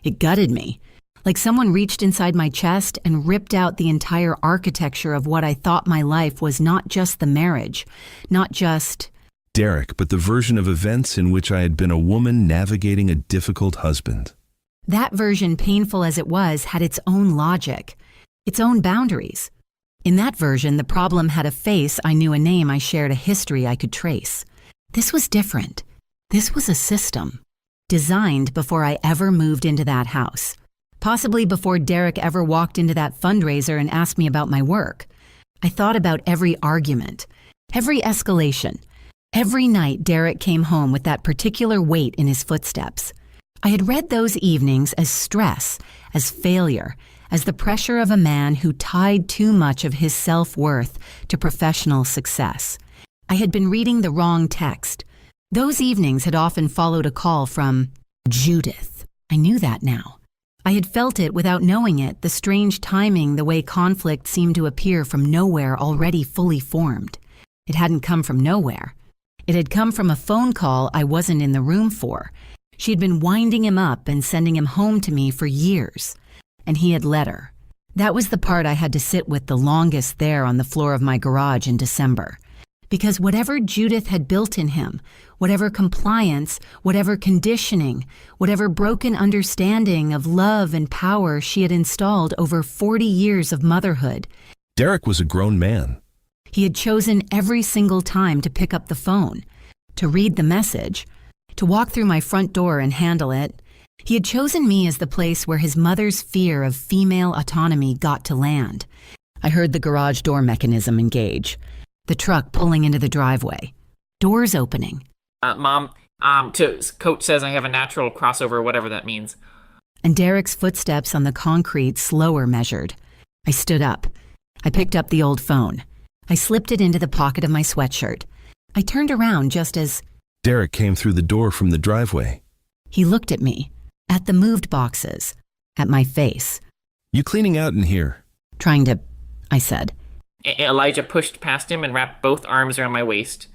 [SPEAKER 1] It gutted me. Like someone reached inside my chest and ripped out the entire architecture of what I thought my life was, not just the marriage, not just
[SPEAKER 4] Derek, but the version of events in which I had been a woman navigating a difficult husband.
[SPEAKER 1] That version, painful as it was, had its own logic, its own boundaries. In that version, the problem had a face, I knew a name, I shared a history I could trace. This was different. This was a system, designed before I ever moved into that house. Possibly before Derek ever walked into that fundraiser and asked me about my work. I thought about every argument, every escalation. Every night Derek came home with that particular weight in his footsteps. I had read those evenings as stress, as failure, as the pressure of a man who tied too much of his self-worth to professional success. I had been reading the wrong text. Those evenings had often followed a call from Judith. I knew that now. I had felt it without knowing it, the strange timing, the way conflict seemed to appear from nowhere already fully formed. It hadn't come from nowhere. It had come from a phone call I wasn't in the room for. She had been winding him up and sending him home to me for years. And he had let her. That was the part I had to sit with the longest there on the floor of my garage in December. Because whatever Judith had built in him, whatever compliance, whatever conditioning, whatever broken understanding of love and power she had installed over 40 years of motherhood,
[SPEAKER 4] Derek was a grown man.
[SPEAKER 1] he had chosen every single time to pick up the phone, to read the message, to walk through my front door and handle it. He had chosen me as the place where his mother's fear of female autonomy got to land. I heard the garage door mechanism engage, the truck pulling into the driveway, doors opening.
[SPEAKER 3] Mom, coach says I have a natural crossover, whatever that means.
[SPEAKER 1] And Derek's footsteps on the concrete slower measured. I stood up. I picked up the old phone. I slipped it into the pocket of my sweatshirt. I turned around just as
[SPEAKER 4] Derek came through the door from the driveway.
[SPEAKER 1] he looked at me, at the moved boxes, at my face.
[SPEAKER 4] You cleaning out in here?
[SPEAKER 1] Trying to, I said.
[SPEAKER 3] Elijah pushed past him and wrapped both arms around my waist.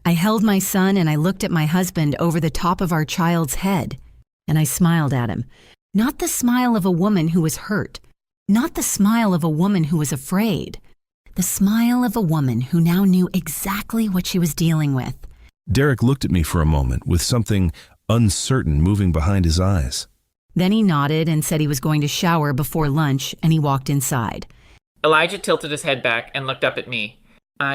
[SPEAKER 1] I held my son and I looked at my husband over the top of our child's head, and I smiled at him. Not the smile of a woman who was hurt, not the smile of a woman who was afraid, the smile of a woman who now knew exactly what she was dealing with.
[SPEAKER 4] Derek looked at me for a moment with something uncertain moving behind his eyes.
[SPEAKER 1] Then he nodded and said he was going to shower before lunch, and he walked inside.
[SPEAKER 3] Elijah tilted his head back and looked up at me.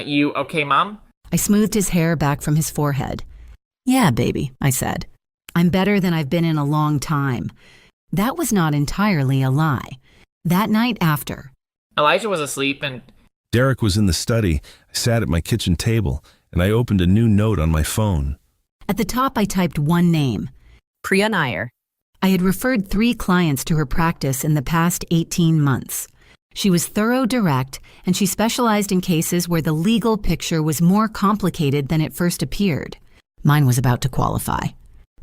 [SPEAKER 3] You okay, Mom?
[SPEAKER 1] I smoothed his hair back from his forehead. Yeah, baby, I said. I'm better than I've been in a long time. That was not entirely a lie. That night after,
[SPEAKER 3] Elijah was asleep and
[SPEAKER 4] Derek was in the study. I sat at my kitchen table, and I opened a new note on my phone.
[SPEAKER 1] at the top I typed one name.
[SPEAKER 5] Priya Nair.
[SPEAKER 1] I had referred 3 clients to her practice in the past 18 months. She was thorough, direct, and she specialized in cases where the legal picture was more complicated than it first appeared. Mine was about to qualify.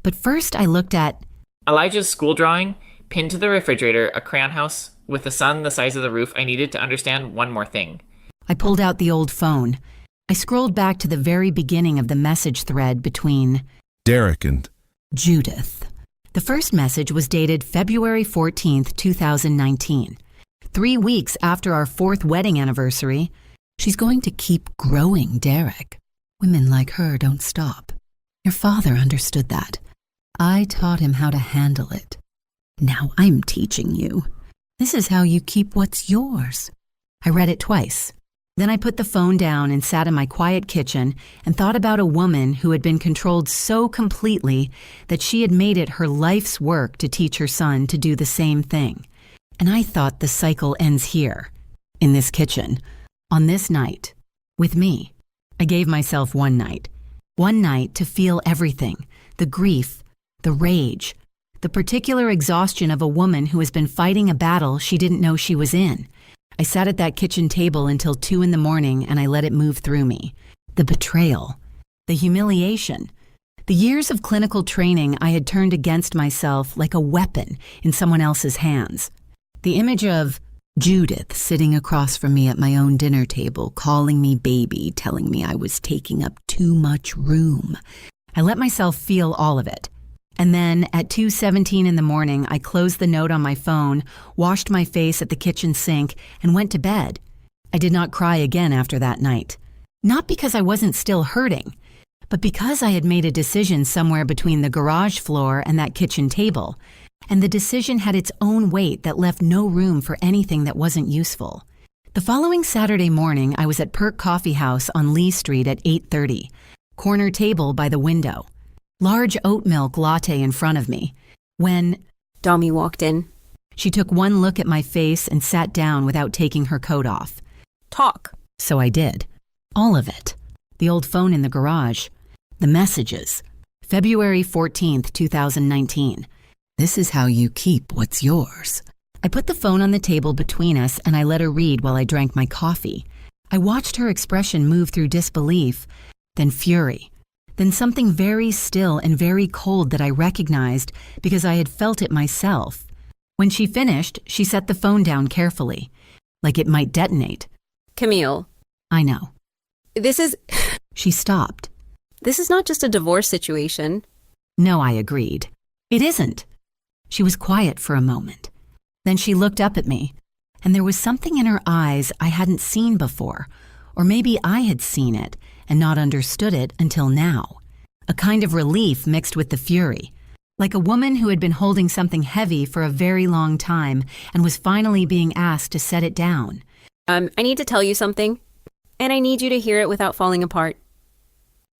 [SPEAKER 1] But first I looked at
[SPEAKER 3] Elijah's school drawing, pinned to the refrigerator, a crayon house with the sun the size of the roof. I needed to understand one more thing.
[SPEAKER 1] I pulled out the old phone. I scrolled back to the very beginning of the message thread between
[SPEAKER 4] Derek and
[SPEAKER 1] Judith. The first message was dated February 14th, 2019. 3 weeks after our 4th wedding anniversary. She's going to keep growing, Derek. Women like her don't stop. Your father understood that. I taught him how to handle it. Now I'm teaching you. This is how you keep what's yours. I read it twice. Then I put the phone down and sat in my quiet kitchen and thought about a woman who had been controlled so completely that she had made it her life's work to teach her son to do the same thing. And I thought the cycle ends here, in this kitchen, on this night, with me. I gave myself one night to feel everything, the grief, the rage, the particular exhaustion of a woman who has been fighting a battle she didn't know she was in. I sat at that kitchen table until 2 a.m. and I let it move through me. The betrayal, the humiliation, the years of clinical training I had turned against myself like a weapon in someone else's hands. The image of Judith sitting across from me at my own dinner table, calling me baby, telling me I was taking up too much room. I let myself feel all of it. And then at 2:17 in the morning, I closed the note on my phone, washed my face at the kitchen sink, and went to bed. I did not cry again after that night. Not because I wasn't still hurting, but because I had made a decision somewhere between the garage floor and that kitchen table. And the decision had its own weight that left no room for anything that wasn't useful. The following Saturday morning, I was at Perk Coffee House on Lee Street at 8:30, corner table by the window, large oat milk latte in front of me, when
[SPEAKER 5] Dami walked in.
[SPEAKER 1] she took one look at my face and sat down without taking her coat off.
[SPEAKER 5] Talk.
[SPEAKER 1] So I did. All of it. The old phone in the garage. The messages. February 14th, 2019. This is how you keep what's yours. I put the phone on the table between us and I let her read while I drank my coffee. I watched her expression move through disbelief, then fury, then something very still and very cold that I recognized because I had felt it myself. When she finished, she set the phone down carefully, like it might detonate.
[SPEAKER 5] Camille,
[SPEAKER 1] I know.
[SPEAKER 5] this is
[SPEAKER 1] She stopped.
[SPEAKER 5] not just a divorce situation.
[SPEAKER 1] No, I agreed. It isn't. She was quiet for a moment. Then she looked up at me, and there was something in her eyes I hadn't seen before, or maybe I had seen it, and not understood it until now. A kind of relief mixed with the fury, like a woman who had been holding something heavy for a very long time and was finally being asked to set it down.
[SPEAKER 5] I need to tell you something, and I need you to hear it without falling apart.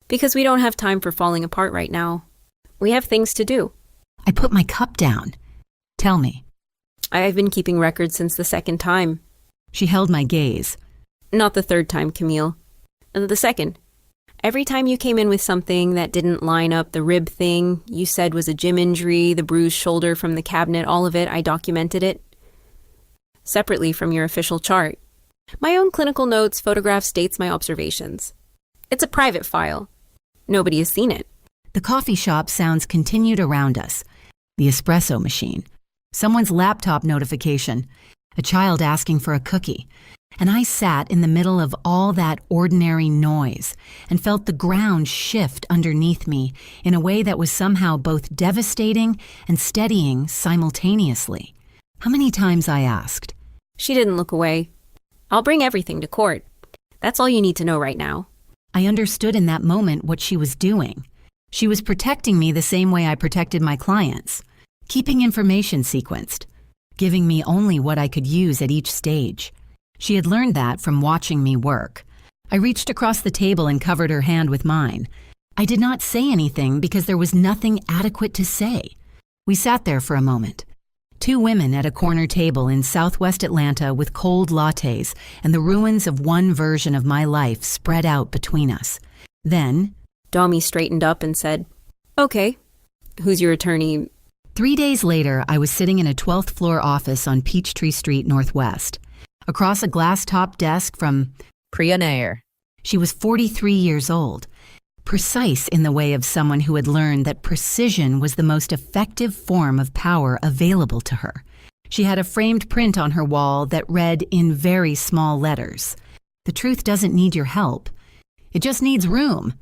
[SPEAKER 5] Because we don't have time for falling apart right now. We have things to do.
[SPEAKER 1] I put my cup down. Tell me.
[SPEAKER 5] I've been keeping records since the second time.
[SPEAKER 1] She held my gaze.
[SPEAKER 5] Not the third time, Camille. The second. Every time you came in with something that didn't line up, the rib thing you said was a gym injury, the bruised shoulder from the cabinet, all of it, I documented it. Separately from your official chart. My own clinical notes, photographs, dates my observations. It's a private file. Nobody has seen it.
[SPEAKER 1] The coffee shop sounds continued around us. The espresso machine. Someone's laptop notification. A child asking for a cookie. And I sat in the middle of all that ordinary noise and felt the ground shift underneath me in a way that was somehow both devastating and steadying simultaneously. How many times I asked.
[SPEAKER 5] She didn't look away. I'll bring everything to court. That's all you need to know right now.
[SPEAKER 1] I understood in that moment what she was doing. She was protecting me the same way I protected my clients, keeping information sequenced, giving me only what I could use at each stage. She had learned that from watching me work. I reached across the table and covered her hand with mine. I did not say anything because there was nothing adequate to say. We sat there for a moment. Two women at a corner table in Southwest Atlanta with cold lattes and the ruins of one version of my life spread out between us. Then,
[SPEAKER 5] Domi straightened up and said, "Okay, who's your attorney?"
[SPEAKER 1] 3 days later, I was sitting in a 12th floor office on Peachtree Street Northwest. Across a glass-topped desk from
[SPEAKER 6] Priya Nair.
[SPEAKER 1] She was 43 years old, precise in the way of someone who had learned that precision was the most effective form of power available to her. She had a framed print on her wall that read in very small letters, "The truth doesn't need your help. It just needs room."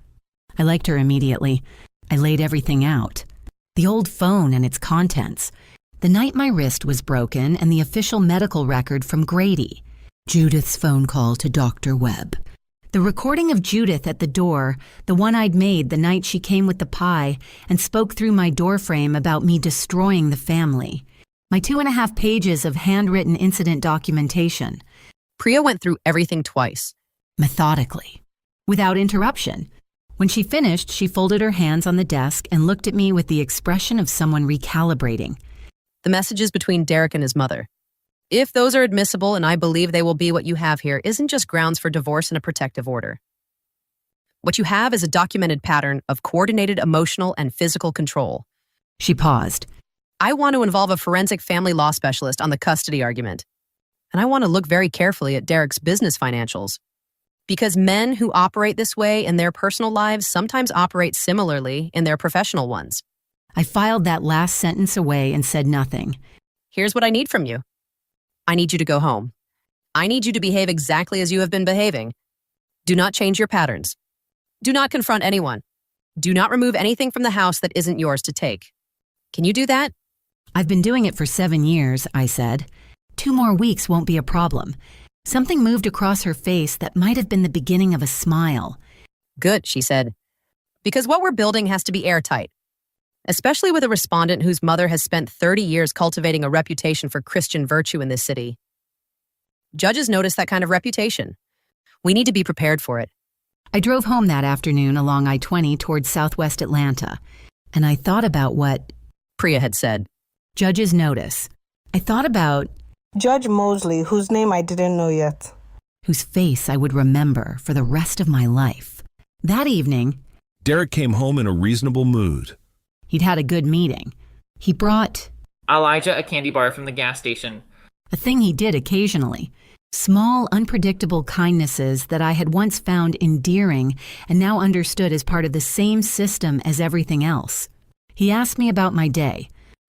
[SPEAKER 1] I liked her immediately. I laid everything out. The old phone and its contents. The night my wrist was broken and the official medical record from Grady. Judith's phone call to Dr. Webb. The recording of Judith at the door, the one I'd made the night she came with the pie and spoke through my doorframe about me destroying the family. My 2.5 pages of handwritten incident documentation.
[SPEAKER 6] Priya went through everything twice.
[SPEAKER 1] Methodically. Without interruption. When she finished, she folded her hands on the desk and looked at me with the expression of someone recalibrating.
[SPEAKER 6] The messages between Derek and his mother. If those are admissible, and I believe they will be, what you have here isn't just grounds for divorce and a protective order. What you have is a documented pattern of coordinated emotional and physical control.
[SPEAKER 1] She paused.
[SPEAKER 6] I want to involve a forensic family law specialist on the custody argument. And I want to look very carefully at Derek's business financials. Because men who operate this way in their personal lives sometimes operate similarly in their professional ones.
[SPEAKER 1] I filed that last sentence away and said nothing.
[SPEAKER 6] Here's what I need from you. I need you to go home. I need you to behave exactly as you have been behaving. Do not change your patterns. Do not confront anyone. Do not remove anything from the house that isn't yours to take. Can you do that?
[SPEAKER 1] I've been doing it for 7 years, I said. 2 more weeks won't be a problem. Something moved across her face that might have been the beginning of a smile.
[SPEAKER 6] Good, she said. Because what we're building has to be airtight. Especially with a respondent whose mother has spent 30 years cultivating a reputation for Christian virtue in this city. Judges notice that kind of reputation. We need to be prepared for it.
[SPEAKER 1] I drove home that afternoon along I-20 towards Southwest Atlanta, and I thought about what
[SPEAKER 6] Priya had said.
[SPEAKER 1] Judges notice. I thought about
[SPEAKER 2] Judge Mosley, whose name I didn't know yet.
[SPEAKER 1] Whose face I would remember for the rest of my life. That evening,
[SPEAKER 4] Derek came home in a reasonable mood.
[SPEAKER 1] He'd had a good meeting. He brought
[SPEAKER 3] Elijah a candy bar from the gas station.
[SPEAKER 1] a thing he did occasionally. Small, unpredictable kindnesses that I had once found endearing and now understood as part of the same system as everything else. He asked me about my day.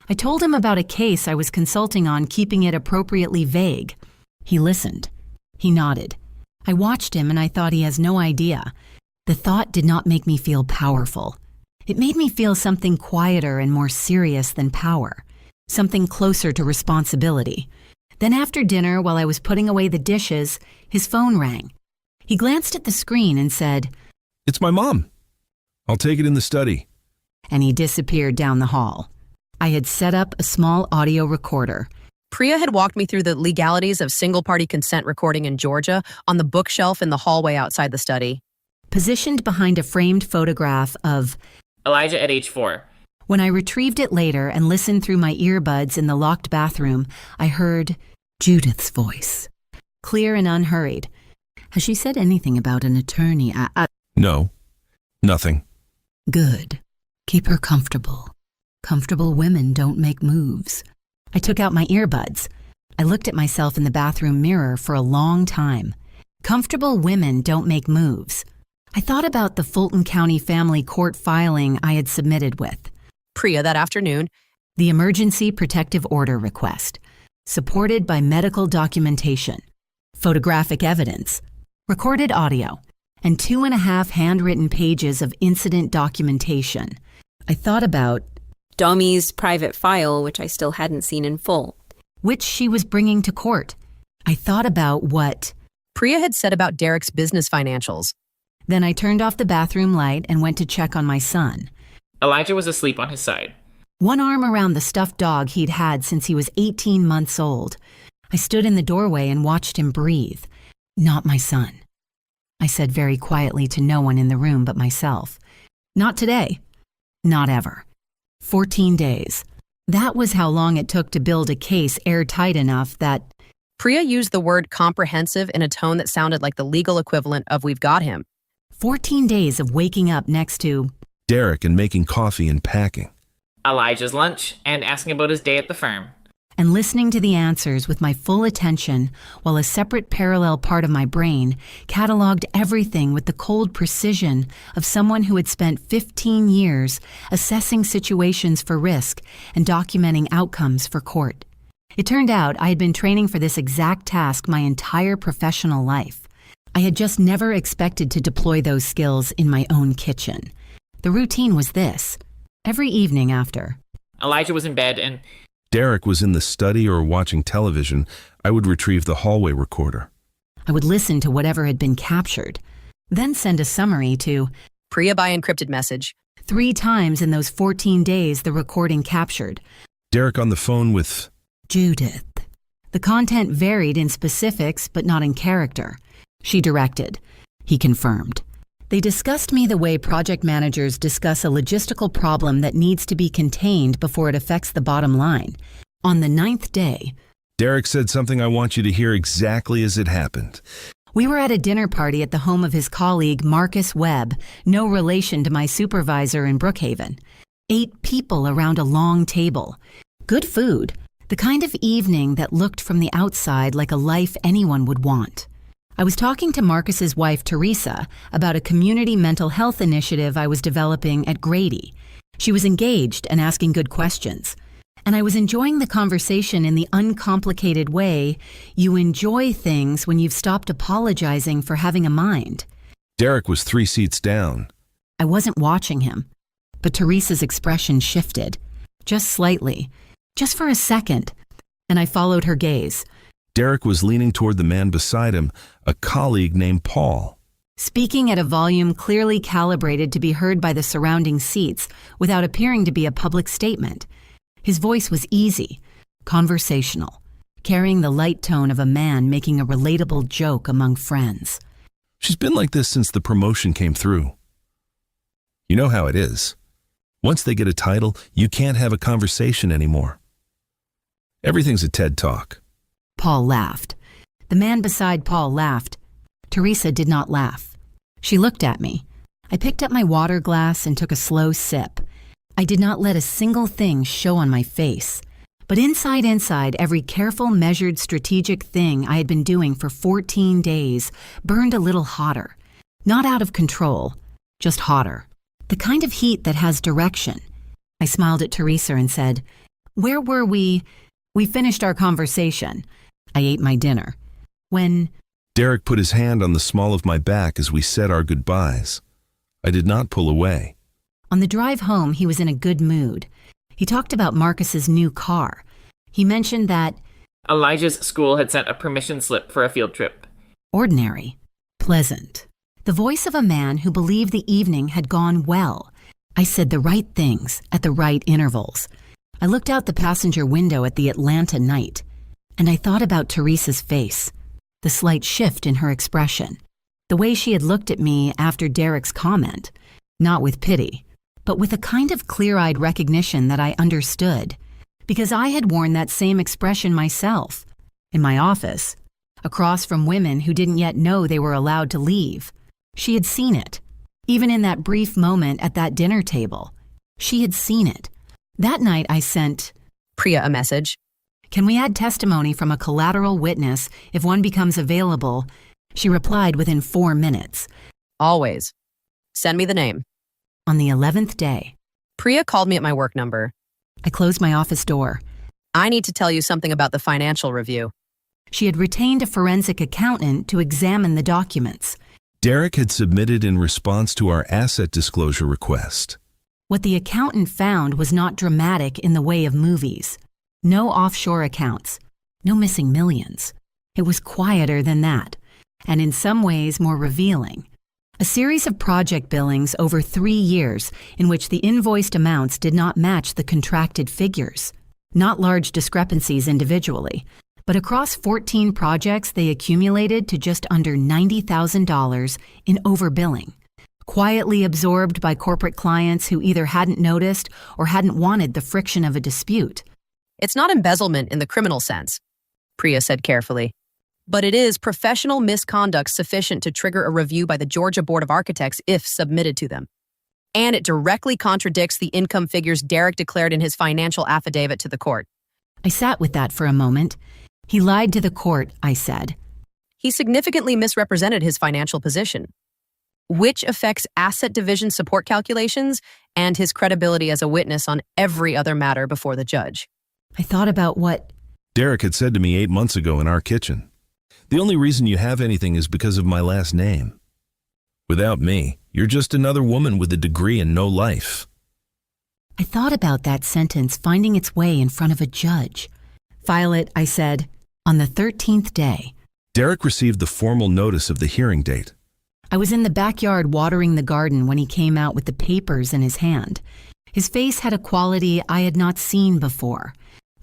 [SPEAKER 1] I told him about a case I was consulting on, keeping it appropriately vague. He listened. He nodded. I watched him and I thought he has no idea. The thought did not make me feel powerful. It made me feel something quieter and more serious than power, something closer to responsibility. Then after dinner, while I was putting away the dishes, his phone rang. He glanced at the screen and said,
[SPEAKER 4] It's my mom. I'll take it in the study.
[SPEAKER 1] And he disappeared down the hall. I had set up a small audio recorder.
[SPEAKER 6] Priya had walked me through the legalities of single-party consent recording in Georgia on the bookshelf in the hallway outside the study.
[SPEAKER 1] Positioned behind a framed photograph of
[SPEAKER 3] Elijah at age 4.
[SPEAKER 1] When I retrieved it later and listened through my earbuds in the locked bathroom, I heard Judith's voice, clear and unhurried. Has she said anything about an attorney?
[SPEAKER 4] No, nothing.
[SPEAKER 1] Good. Keep her comfortable. Comfortable women don't make moves. I took out my earbuds. I looked at myself in the bathroom mirror for a long time. Comfortable women don't make moves. I thought about the Fulton County family court filing I had submitted with.
[SPEAKER 6] Priya that afternoon.
[SPEAKER 1] The emergency protective order request, supported by medical documentation, photographic evidence, recorded audio, and 2.5 handwritten pages of incident documentation. I thought about
[SPEAKER 5] Domi's private file, which I still hadn't seen in full.
[SPEAKER 1] which she was bringing to court. I thought about what.
[SPEAKER 6] Priya had said about Derek's business financials.
[SPEAKER 1] Then I turned off the bathroom light and went to check on my son.
[SPEAKER 3] Elijah was asleep on his side.
[SPEAKER 1] One arm around the stuffed dog he'd had since he was 18 months old. I stood in the doorway and watched him breathe. Not my son. I said very quietly to no one in the room but myself. Not today. Not ever. 14 days. That was how long it took to build a case airtight enough that.
[SPEAKER 6] Priya used the word comprehensive in a tone that sounded like the legal equivalent of "we've got him."
[SPEAKER 1] 14 days of waking up next to.
[SPEAKER 4] Derek and making coffee and packing.
[SPEAKER 3] Elijah's lunch and asking about his day at the firm.
[SPEAKER 1] And listening to the answers with my full attention while a separate parallel part of my brain cataloged everything with the cold precision of someone who had spent 15 years assessing situations for risk and documenting outcomes for court. It turned out I had been training for this exact task my entire professional life. I had just never expected to deploy those skills in my own kitchen. The routine was this. Every evening after.
[SPEAKER 3] Elijah was in bed and
[SPEAKER 4] Derek was in the study or watching television. I would retrieve the hallway recorder.
[SPEAKER 1] I would listen to whatever had been captured, then send a summary to
[SPEAKER 6] Priya by encrypted message.
[SPEAKER 1] 3 times in those 14 days the recording captured.
[SPEAKER 4] Derek on the phone with
[SPEAKER 1] Judith. The content varied in specifics but not in character. She directed. He confirmed. They discussed me the way project managers discuss a logistical problem that needs to be contained before it affects the bottom line. On the 9th day,
[SPEAKER 4] Derek said something I want you to hear exactly as it happened.
[SPEAKER 1] we were at a dinner party at the home of his colleague Marcus Webb, no relation to my supervisor in Brookhaven. 8 people around a long table. Good food. The kind of evening that looked from the outside like a life anyone would want. I was talking to Marcus's wife, Teresa, about a community mental health initiative I was developing at Grady. She was engaged and asking good questions. And I was enjoying the conversation in the uncomplicated way you enjoy things when you've stopped apologizing for having a mind.
[SPEAKER 4] Derek was 3 seats down.
[SPEAKER 1] I wasn't watching him, but Teresa's expression shifted, just slightly, just for a second, and I followed her gaze.
[SPEAKER 4] Derek was leaning toward the man beside him, a colleague named Paul.
[SPEAKER 1] Speaking at a volume clearly calibrated to be heard by the surrounding seats without appearing to be a public statement. His voice was easy, conversational, carrying the light tone of a man making a relatable joke among friends.
[SPEAKER 4] She's been like this since the promotion came through. You know how it is. Once they get a title, you can't have a conversation anymore. Everything's a TED Talk.
[SPEAKER 1] Paul laughed. The man beside Paul laughed. Teresa did not laugh. She looked at me. I picked up my water glass and took a slow sip. I did not let a single thing show on my face. But inside, every careful, measured, strategic thing I had been doing for 14 days burned a little hotter. Not out of control, just hotter. The kind of heat that has direction. I smiled at Teresa and said, "Where were we? We finished our conversation." I ate my dinner. When
[SPEAKER 4] Derek put his hand on the small of my back as we said our goodbyes. I did not pull away.
[SPEAKER 1] on the drive home, he was in a good mood. He talked about Marcus's new car. He mentioned that
[SPEAKER 3] Elijah's school had sent a permission slip for a field trip.
[SPEAKER 1] ordinary, pleasant. The voice of a man who believed the evening had gone well. I said the right things at the right intervals. I looked out the passenger window at the Atlanta night, and I thought about Teresa's face, the slight shift in her expression, the way she had looked at me after Derek's comment, not with pity, but with a kind of clear-eyed recognition that I understood, because I had worn that same expression myself, in my office, across from women who didn't yet know they were allowed to leave. She had seen it, even in that brief moment at that dinner table. She had seen it. That night I sent
[SPEAKER 6] Priya a message.
[SPEAKER 1] "Can we add testimony from a collateral witness if one becomes available?" She replied within 4 minutes.
[SPEAKER 6] Always. Send me the name.
[SPEAKER 1] On the 11th day,
[SPEAKER 6] Priya called me at my work number.
[SPEAKER 1] I closed my office door.
[SPEAKER 6] I need to tell you something about the financial review.
[SPEAKER 1] She had retained a forensic accountant to examine the documents.
[SPEAKER 4] Derek had submitted in response to our asset disclosure request.
[SPEAKER 1] What the accountant found was not dramatic in the way of movies. No offshore accounts, no missing millions. It was quieter than that, and in some ways more revealing. A series of project billings over 3 years in which the invoiced amounts did not match the contracted figures. Not large discrepancies individually, but across 14 projects they accumulated to just under $90,000 in overbilling, quietly absorbed by corporate clients who either hadn't noticed or hadn't wanted the friction of a dispute.
[SPEAKER 6] It's not embezzlement in the criminal sense, Priya said carefully, but it is professional misconduct sufficient to trigger a review by the Georgia Board of Architects if submitted to them. And it directly contradicts the income figures Derek declared in his financial affidavit to the court.
[SPEAKER 1] I sat with that for a moment. He lied to the court, I said.
[SPEAKER 6] He significantly misrepresented his financial position, which affects asset division support calculations and his credibility as a witness on every other matter before the judge.
[SPEAKER 1] I thought about what
[SPEAKER 4] Derek had said to me 8 months ago in our kitchen. The only reason you have anything is because of my last name. Without me, you're just another woman with a degree and no life.
[SPEAKER 1] I thought about that sentence finding its way in front of a judge. File it, I said, on the 13th day.
[SPEAKER 4] Derek received the formal notice of the hearing date.
[SPEAKER 1] I was in the backyard watering the garden when he came out with the papers in his hand. His face had a quality I had not seen before.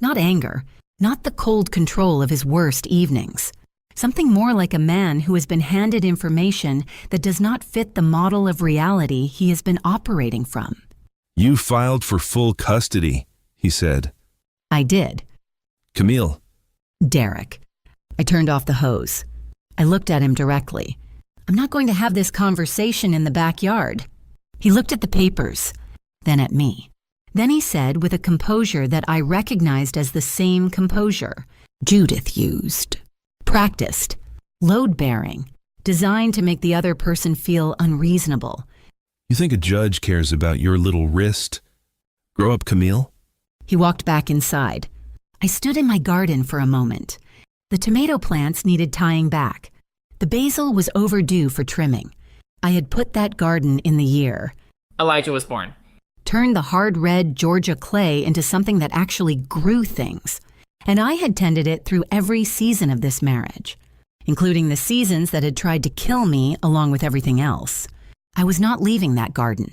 [SPEAKER 1] Not anger, not the cold control of his worst evenings. Something more like a man who has been handed information that does not fit the model of reality he has been operating from.
[SPEAKER 4] You filed for full custody, he said.
[SPEAKER 1] I did.
[SPEAKER 4] Camille.
[SPEAKER 1] Derek. I turned off the hose. I looked at him directly. I'm not going to have this conversation in the backyard. He looked at the papers, then at me. Then he said with a composure that I recognized as the same composure Judith used. Practiced, load-bearing, designed to make the other person feel unreasonable.
[SPEAKER 4] You think a judge cares about your little wrist? Grow up, Camille.
[SPEAKER 1] He walked back inside. I stood in my garden for a moment. The tomato plants needed tying back. The basil was overdue for trimming. I had put that garden in the year.
[SPEAKER 3] Elijah was born.
[SPEAKER 1] Turned the hard red Georgia clay into something that actually grew things. And I had tended it through every season of this marriage, including the seasons that had tried to kill me along with everything else. I was not leaving that garden.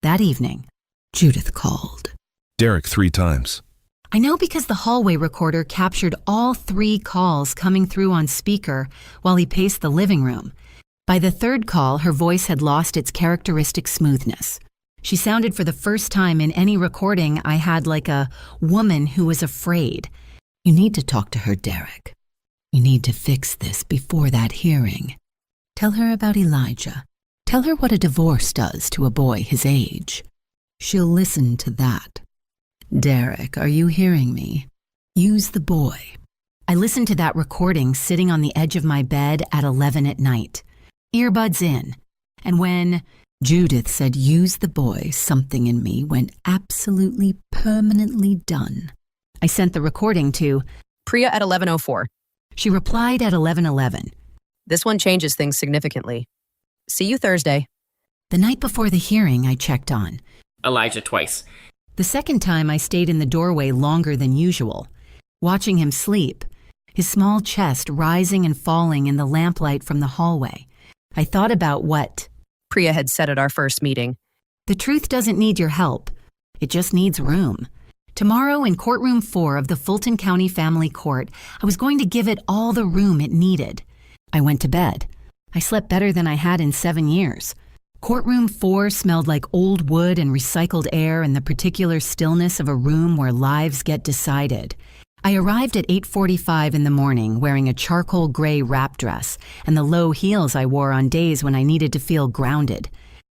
[SPEAKER 1] That evening, Judith called.
[SPEAKER 4] Derek 3 times.
[SPEAKER 1] I know because the hallway recorder captured all 3 calls coming through on speaker while he paced the living room. By the 3rd call, her voice had lost its characteristic smoothness. She sounded for the first time in any recording I had like a woman who was afraid. You need to talk to her, Derek. You need to fix this before that hearing. Tell her about Elijah. Tell her what a divorce does to a boy his age. She'll listen to that. Derek, are you hearing me? Use the boy. I listened to that recording sitting on the edge of my bed at 11 at night, earbuds in. And when Judith said use the boy, something in me went absolutely permanently done. I sent the recording to
[SPEAKER 6] Priya at 11:04.
[SPEAKER 1] She replied at 11:11.
[SPEAKER 6] This one changes things significantly. See you Thursday.
[SPEAKER 1] The night before the hearing, I checked on.
[SPEAKER 3] Elijah twice.
[SPEAKER 1] The second time, I stayed in the doorway longer than usual, watching him sleep, his small chest rising and falling in the lamplight from the hallway, I thought about what
[SPEAKER 6] Priya had said at our first meeting.
[SPEAKER 1] the truth doesn't need your help. It just needs room. Tomorrow in courtroom 4 of the Fulton County Family Court, I was going to give it all the room it needed. I went to bed. I slept better than I had in 7 years. Courtroom 4 smelled like old wood and recycled air and the particular stillness of a room where lives get decided. I arrived at 8:45 in the morning wearing a charcoal gray wrap dress and the low heels I wore on days when I needed to feel grounded.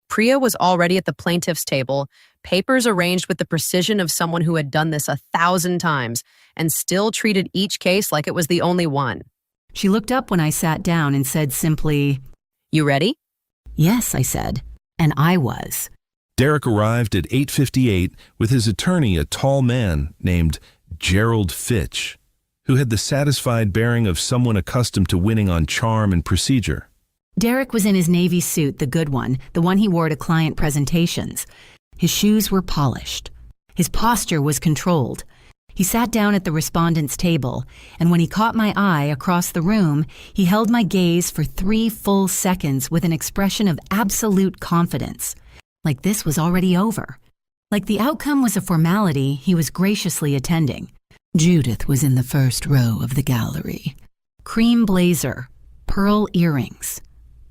[SPEAKER 6] Priya was already at the plaintiff's table, papers arranged with the precision of someone who had done this 1,000 times and still treated each case like it was the only one.
[SPEAKER 1] She looked up when I sat down and said simply,
[SPEAKER 6] "You ready?"
[SPEAKER 1] "Yes," I said, and I was.
[SPEAKER 4] Derek arrived at 8:58 with his attorney, a tall man named Gerald Fitch, who had the satisfied bearing of someone accustomed to winning on charm and procedure.
[SPEAKER 1] Derek was in his navy suit, the good one, the one he wore to client presentations. His shoes were polished. His posture was controlled. He sat down at the respondent's table, and when he caught my eye across the room, he held my gaze for 3 full seconds with an expression of absolute confidence. Like this was already over. Like the outcome was a formality he was graciously attending. Judith was in the first row of the gallery. Cream blazer, pearl earrings,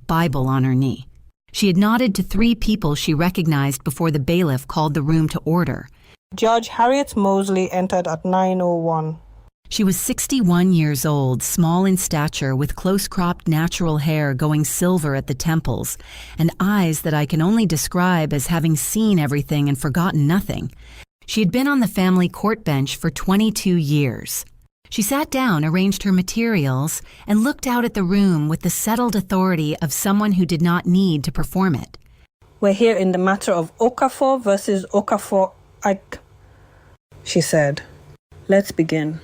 [SPEAKER 1] Bible on her knee. She had nodded to 3 people she recognized before the bailiff called the room to order.
[SPEAKER 2] Judge Harriet Mosley entered at 9:01.
[SPEAKER 1] She was 61 years old, small in stature, with close-cropped natural hair going silver at the temples, and eyes that I can only describe as having seen everything and forgotten nothing. She had been on the family court bench for 22 years. She sat down, arranged her materials, and looked out at the room with the settled authority of someone who did not need to perform it.
[SPEAKER 2] "We're here in the matter of Okafor versus Okafor Ike," she said. "Let's begin."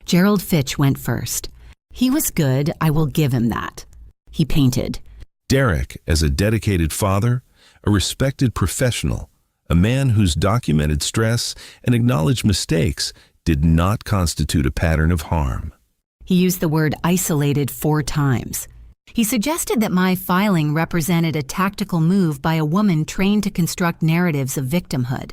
[SPEAKER 1] Gerald Fitch went first. He was good, I will give him that. He painted.
[SPEAKER 4] Derek, as a dedicated father, a respected professional, a man whose documented stress and acknowledged mistakes did not constitute a pattern of harm.
[SPEAKER 1] He used the word isolated 4 times. He suggested that my filing represented a tactical move by a woman trained to construct narratives of victimhood.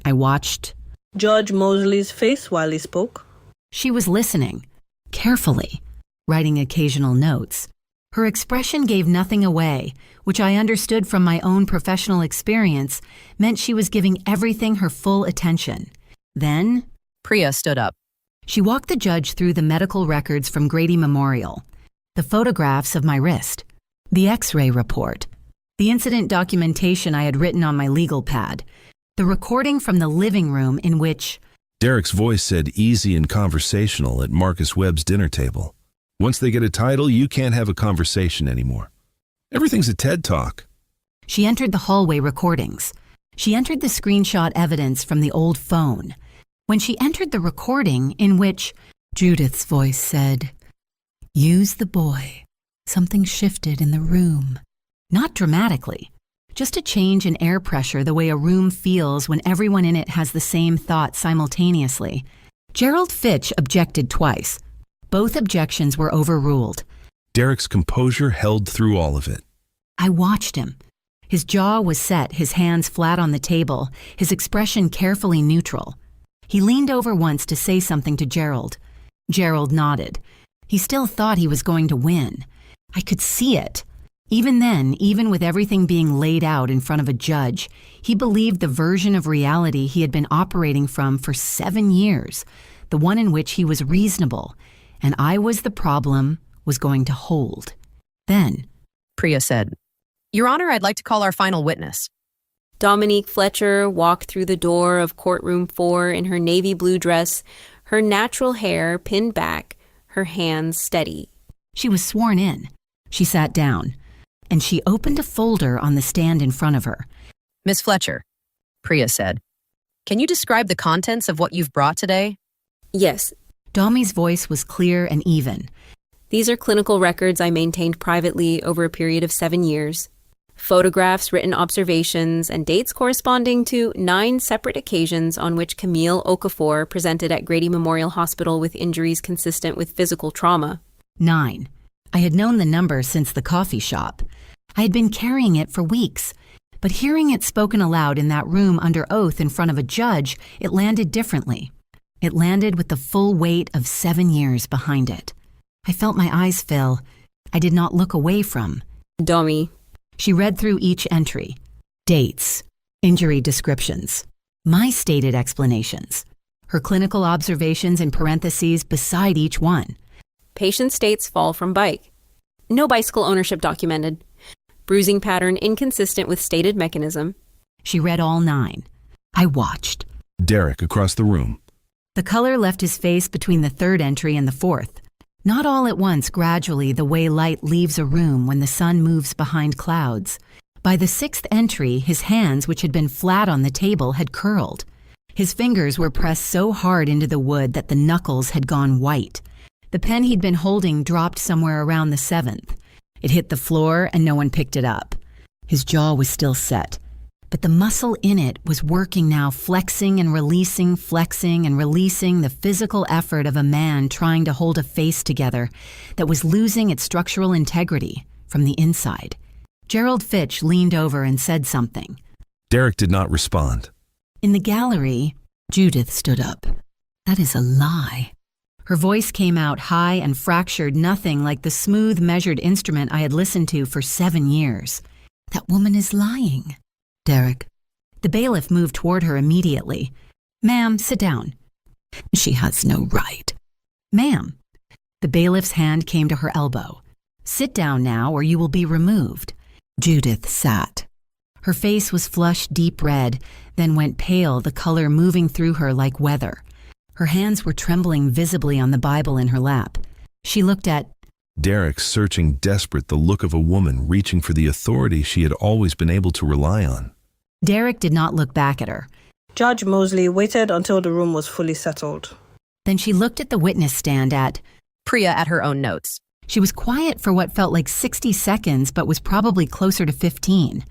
[SPEAKER 1] I watched.
[SPEAKER 2] Judge Mosley's face while he spoke.
[SPEAKER 1] She was listening, carefully, writing occasional notes. Her expression gave nothing away, which I understood from my own professional experience meant she was giving everything her full attention. Then,
[SPEAKER 6] Priya stood up.
[SPEAKER 1] she walked the judge through the medical records from Grady Memorial, the photographs of my wrist, the X-ray report, the incident documentation I had written on my legal pad, the recording from the living room in which
[SPEAKER 4] Derek's voice said easy and conversational at Marcus Webb's dinner table. Once they get a title, you can't have a conversation anymore. Everything's a TED Talk.
[SPEAKER 1] she entered the hallway recordings. She entered the screenshot evidence from the old phone. When she entered the recording in which Judith's voice said, "Use the boy. Something shifted in the room." Not dramatically, just a change in air pressure the way a room feels when everyone in it has the same thought simultaneously. Gerald Fitch objected twice. Both objections were overruled.
[SPEAKER 4] Derek's composure held through all of it.
[SPEAKER 1] I watched him. His jaw was set, his hands flat on the table, his expression carefully neutral. He leaned over once to say something to Gerald. Gerald nodded. He still thought he was going to win. I could see it. Even then, even with everything being laid out in front of a judge, he believed the version of reality he had been operating from for 7 years, the one in which he was reasonable, and I was the problem, was going to hold. Then,
[SPEAKER 6] Priya said, "Your Honor, I'd like to call our final witness."
[SPEAKER 5] Dominique Fletcher walked through the door of courtroom 4 in her navy blue dress, her natural hair pinned back, her hands steady.
[SPEAKER 1] She was sworn in. She sat down, and she opened a folder on the stand in front of her.
[SPEAKER 6] "Miss Fletcher," Priya said, "can you describe the contents of what you've brought today?"
[SPEAKER 5] Yes,
[SPEAKER 1] Domi's voice was clear and even.
[SPEAKER 5] these are clinical records I maintained privately over a period of 7 years. Photographs, written observations, and dates corresponding to 9 separate occasions on which Camille Okafor presented at Grady Memorial Hospital with injuries consistent with physical trauma.
[SPEAKER 1] 9. I had known the number since the coffee shop. I had been carrying it for weeks, but hearing it spoken aloud in that room under oath in front of a judge, it landed differently. It landed with the full weight of 7 years behind it. I felt my eyes fill. I did not look away from.
[SPEAKER 5] Dummy.
[SPEAKER 1] She read through each entry. Dates, injury descriptions, my stated explanations, her clinical observations in parentheses beside each one.
[SPEAKER 5] Patient states fall from bike. No bicycle ownership documented. Bruising pattern inconsistent with stated mechanism.
[SPEAKER 1] She read all 9. I watched.
[SPEAKER 4] Derek across the room.
[SPEAKER 1] The color left his face between the 3rd entry and the 4th. Not all at once, gradually, the way light leaves a room when the sun moves behind clouds. By the 6th entry, his hands, which had been flat on the table, had curled. His fingers were pressed so hard into the wood that the knuckles had gone white. The pen he'd been holding dropped somewhere around the 7th. It hit the floor and no one picked it up. His jaw was still set, but the muscle in it was working now, flexing and releasing the physical effort of a man trying to hold a face together that was losing its structural integrity from the inside. Gerald Fitch leaned over and said something.
[SPEAKER 4] Derek did not respond.
[SPEAKER 1] In the gallery, Judith stood up. That is a lie. Her voice came out high and fractured, nothing like the smooth, measured instrument I had listened to for 7 years. That woman is lying. Derek. The bailiff moved toward her immediately. Ma'am, sit down. She has no right. Ma'am. The bailiff's hand came to her elbow. Sit down now or you will be removed. Judith sat. Her face was flushed deep red, then went pale, the color moving through her like weather. Her hands were trembling visibly on the Bible in her lap. She looked at
[SPEAKER 4] Derek, searching, desperate, the look of a woman reaching for the authority she had always been able to rely on.
[SPEAKER 1] Derek did not look back at her.
[SPEAKER 2] Judge Mosley waited until the room was fully settled.
[SPEAKER 1] Then she looked at the witness stand at
[SPEAKER 6] Priya at her own notes.
[SPEAKER 1] She was quiet for what felt like 60 seconds, but was probably closer to 15.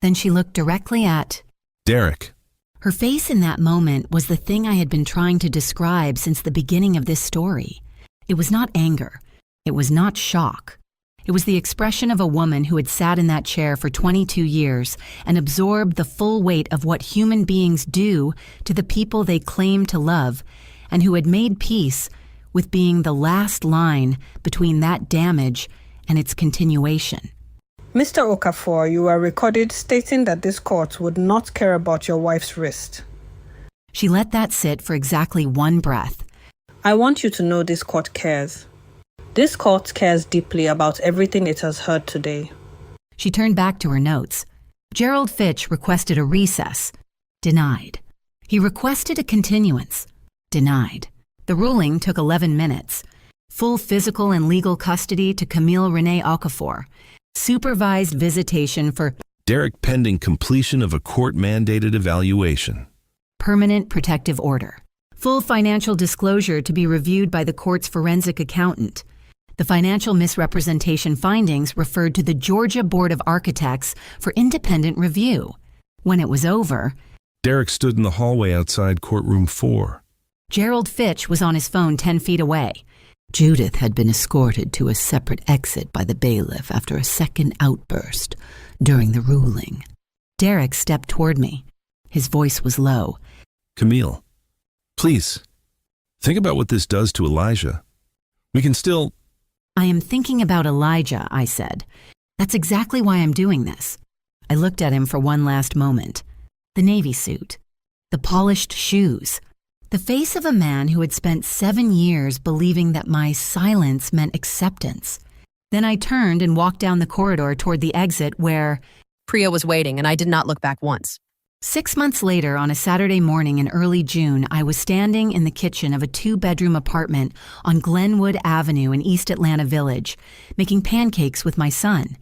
[SPEAKER 1] Then she looked directly at
[SPEAKER 4] Derek.
[SPEAKER 1] Her face in that moment was the thing I had been trying to describe since the beginning of this story. It was not anger. It was not shock. It was the expression of a woman who had sat in that chair for 22 years and absorbed the full weight of what human beings do to the people they claim to love, and who had made peace with being the last line between that damage and its continuation.
[SPEAKER 2] Mr. Okafor, you are recorded stating that this court would not care about your wife's wrist.
[SPEAKER 1] She let that sit for exactly 1 breath.
[SPEAKER 2] I want you to know this court cares. This court cares deeply about everything it has heard today.
[SPEAKER 1] She turned back to her notes. Gerald Fitch requested a recess. Denied. He requested a continuance. Denied. The ruling took 11 minutes. Full physical and legal custody to Camille Renee Okafor. Supervised visitation for
[SPEAKER 4] Derek pending completion of a court-mandated evaluation.
[SPEAKER 1] Permanent protective order. Full financial disclosure to be reviewed by the court's forensic accountant. The financial misrepresentation findings referred to the Georgia Board of Architects for independent review. When it was over,
[SPEAKER 4] Derek stood in the hallway outside courtroom 4.
[SPEAKER 1] Gerald Fitch was on his phone 10 feet away. Judith had been escorted to a separate exit by the bailiff after a second outburst during the ruling. Derek stepped toward me. His voice was low.
[SPEAKER 4] Camille, please, think about what this does to Elijah. We can still...
[SPEAKER 1] I am thinking about Elijah, I said. That's exactly why I'm doing this. I looked at him for one last moment. The navy suit. The polished shoes. The face of a man who had spent 7 years believing that my silence meant acceptance. Then I turned and walked down the corridor toward the exit where
[SPEAKER 6] Priya was waiting, and I did not look back once.
[SPEAKER 1] 6 months later, on a Saturday morning in early June, I was standing in the kitchen of a 2-bedroom apartment on Glenwood Avenue in East Atlanta Village, making pancakes with my son.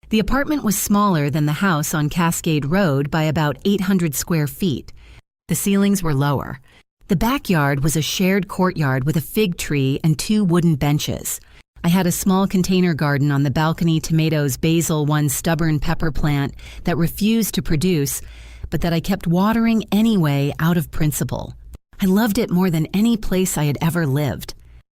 [SPEAKER 1] The apartment was smaller than the house on Cascade Road by about 800 square feet. The ceilings were lower. The backyard was a shared courtyard with a fig tree and 2 wooden benches. I had a small container garden on the balcony, tomatoes, basil, 1 stubborn pepper plant that refused to produce, but that I kept watering anyway out of principle. I loved it more than any place I had ever lived.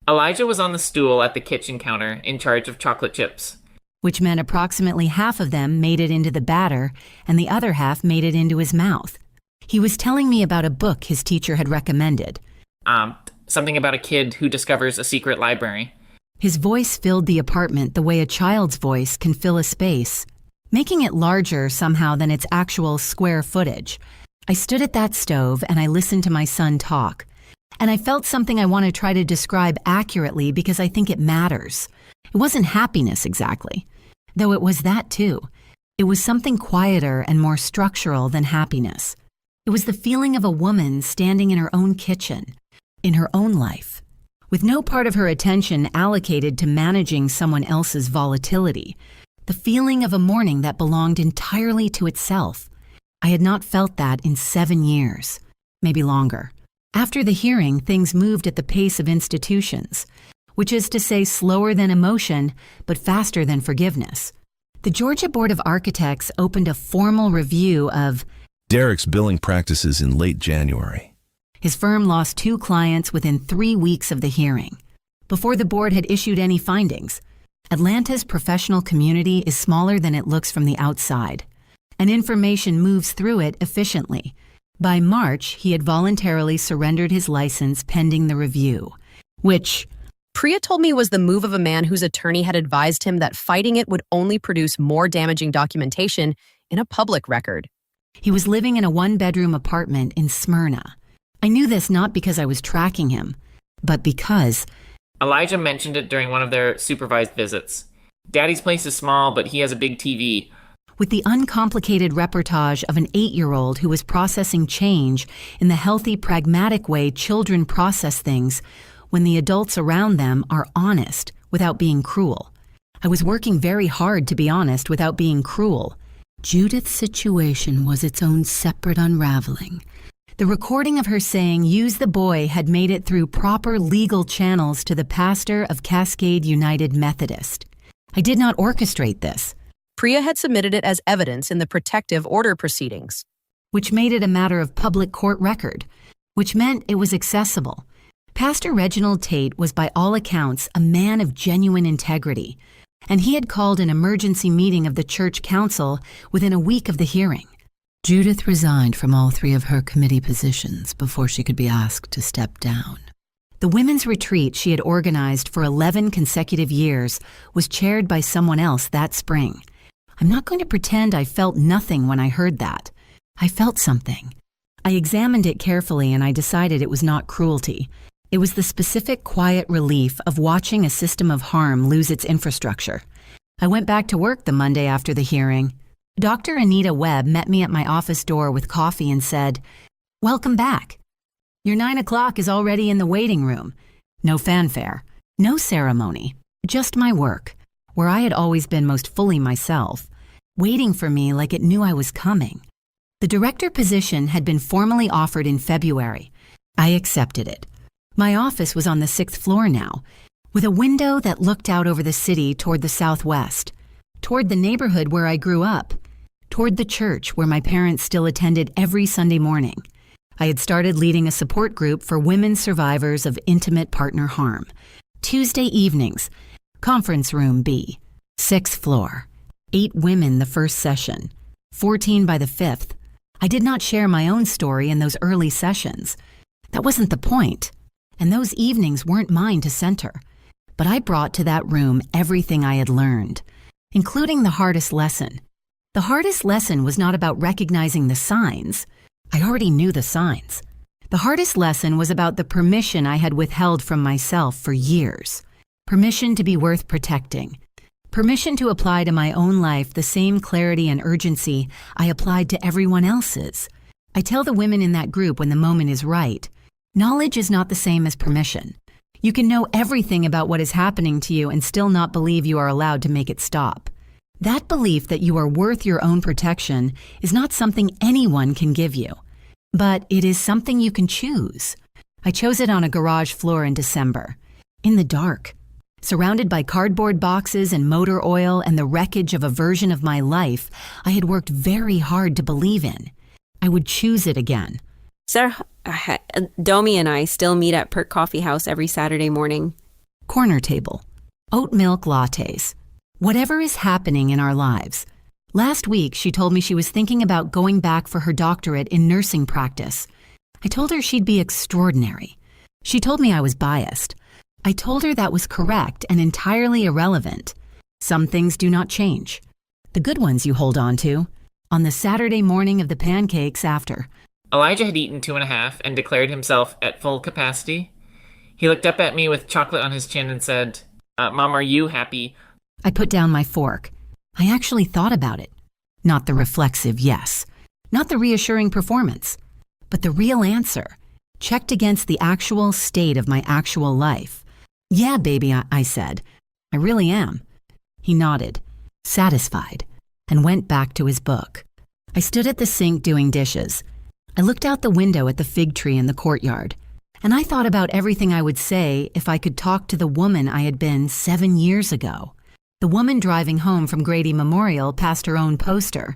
[SPEAKER 3] Elijah was on the stool at the kitchen counter in charge of chocolate chips.
[SPEAKER 1] which meant approximately half of them made it into the batter and the other half made it into his mouth. He was telling me about a book his teacher had recommended.
[SPEAKER 3] Something about a kid who discovers a secret library.
[SPEAKER 1] His voice filled the apartment the way a child's voice can fill a space, making it larger somehow than its actual square footage. I stood at that stove and I listened to my son talk. And I felt something I want to try to describe accurately because I think it matters. It wasn't happiness exactly, though it was that too. It was something quieter and more structural than happiness. It was the feeling of a woman standing in her own kitchen, in her own life, with no part of her attention allocated to managing someone else's volatility. The feeling of a morning that belonged entirely to itself. I had not felt that in 7 years, maybe longer. After the hearing, things moved at the pace of institutions, which is to say slower than emotion, but faster than forgiveness. The Georgia Board of Architects opened a formal review of
[SPEAKER 4] Derek's billing practices in late January.
[SPEAKER 1] His firm lost 2 clients within 3 weeks of the hearing, before the board had issued any findings. Atlanta's professional community is smaller than it looks from the outside, and information moves through it efficiently. By March, he had voluntarily surrendered his license pending the review, which
[SPEAKER 6] Priya told me was the move of a man whose attorney had advised him that fighting it would only produce more damaging documentation in a public record.
[SPEAKER 1] he was living in a 1-bedroom apartment in Smyrna. I knew this not because I was tracking him, but because
[SPEAKER 3] Elijah mentioned it during one of their supervised visits. Daddy's place is small, but he has a big TV.
[SPEAKER 1] with the uncomplicated reportage of an 8-year-old who was processing change in the healthy, pragmatic way children process things when the adults around them are honest without being cruel. I was working very hard to be honest without being cruel. Judith's situation was its own separate unraveling. The recording of her saying use the boy had made it through proper legal channels to the pastor of Cascade United Methodist. I did not orchestrate this,
[SPEAKER 6] Priya had submitted it as evidence in the protective order proceedings.
[SPEAKER 1] which made it a matter of public court record, which meant it was accessible. Pastor Reginald Tate was by all accounts a man of genuine integrity, and he had called an emergency meeting of the church council within a week of the hearing. Judith resigned from all 3 of her committee positions before she could be asked to step down. The women's retreat she had organized for 11 consecutive years was chaired by someone else that spring. I'm not going to pretend I felt nothing when I heard that. I felt something. I examined it carefully and I decided it was not cruelty. It was the specific quiet relief of watching a system of harm lose its infrastructure. I went back to work the Monday after the hearing. Dr. Anita Webb met me at my office door with coffee and said, "Welcome back. Your 9 o'clock is already in the waiting room. No fanfare, no ceremony, just my work, where I had always been most fully myself, waiting for me like it knew I was coming." The director position had been formally offered in February. I accepted it. My office was on the 6th floor now, with a window that looked out over the city toward the southwest, toward the neighborhood where I grew up, toward the church where my parents still attended every Sunday morning. I had started leading a support group for women survivors of intimate partner harm. Tuesday evenings, conference room B, 6th floor. 8 women the first session, 14 by the 5th. I did not share my own story in those early sessions. That wasn't the point. And those evenings weren't mine to center. But I brought to that room everything I had learned, including the hardest lesson. The hardest lesson was not about recognizing the signs. I already knew the signs. The hardest lesson was about the permission I had withheld from myself for years. Permission to be worth protecting. Permission to apply to my own life the same clarity and urgency I applied to everyone else's. I tell the women in that group when the moment is right, knowledge is not the same as permission. You can know everything about what is happening to you and still not believe you are allowed to make it stop. That belief that you are worth your own protection is not something anyone can give you, but it is something you can choose. I chose it on a garage floor in December, in the dark, surrounded by cardboard boxes and motor oil and the wreckage of a version of my life I had worked very hard to believe in. I would choose it again.
[SPEAKER 5] Sarah, Domi and I still meet at Perk Coffee House every Saturday morning.
[SPEAKER 1] Corner table, oat milk lattes, Whatever is happening in our lives. Last week, she told me she was thinking about going back for her doctorate in nursing practice. I told her she'd be extraordinary. She told me I was biased. I told her that was correct and entirely irrelevant. Some things do not change. The good ones you hold on to. On the Saturday morning of the pancakes after.
[SPEAKER 3] Elijah had eaten 2.5 and declared himself at full capacity. He looked up at me with chocolate on his chin and said, Mom, are you happy?
[SPEAKER 1] I put down my fork. I actually thought about it. Not the reflexive yes. Not the reassuring performance. But the real answer, checked against the actual state of my actual life. Yeah, baby, I said. I really am. He nodded, satisfied, and went back to his book. I stood at the sink doing dishes. I looked out the window at the fig tree in the courtyard, and I thought about everything I would say if I could talk to the woman I had been 7 years ago. The woman driving home from Grady Memorial past her own poster,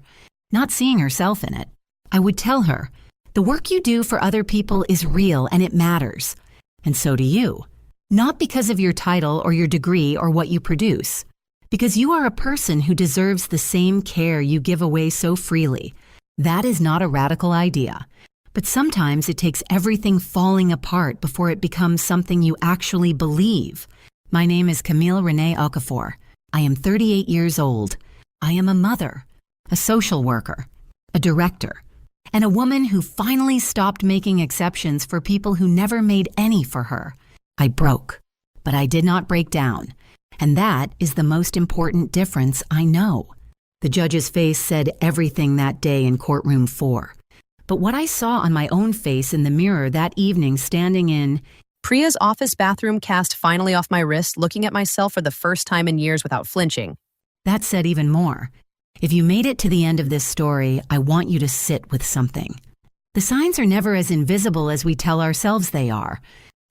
[SPEAKER 1] not seeing herself in it. I would tell her, the work you do for other people is real and it matters. And so do you. Not because of your title or your degree or what you produce. Because you are a person who deserves the same care you give away so freely. That is not a radical idea. But sometimes it takes everything falling apart before it becomes something you actually believe. My name is Camille Renee Okafor. I am 38 years old. I am a mother, a social worker, a director, and a woman who finally stopped making exceptions for people who never made any for her. I broke, but I did not break down. And that is the most important difference I know. The judge's face said everything that day in courtroom 4. But what I saw on my own face in the mirror that evening standing in
[SPEAKER 6] Priya's office bathroom cast finally off my wrist, looking at myself for the first time in years without flinching.
[SPEAKER 1] that said even more. If you made it to the end of this story, I want you to sit with something. The signs are never as invisible as we tell ourselves they are.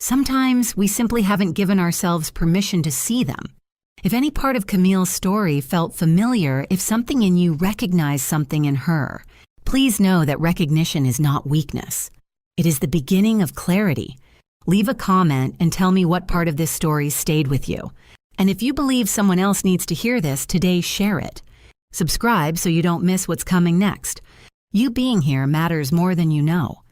[SPEAKER 1] Sometimes we simply haven't given ourselves permission to see them. If any part of Camille's story felt familiar, if something in you recognized something in her, please know that recognition is not weakness. It is the beginning of clarity. Leave a comment and tell me what part of this story stayed with you. And if you believe someone else needs to hear this, today share it. Subscribe so you don't miss what's coming next. You being here matters more than you know.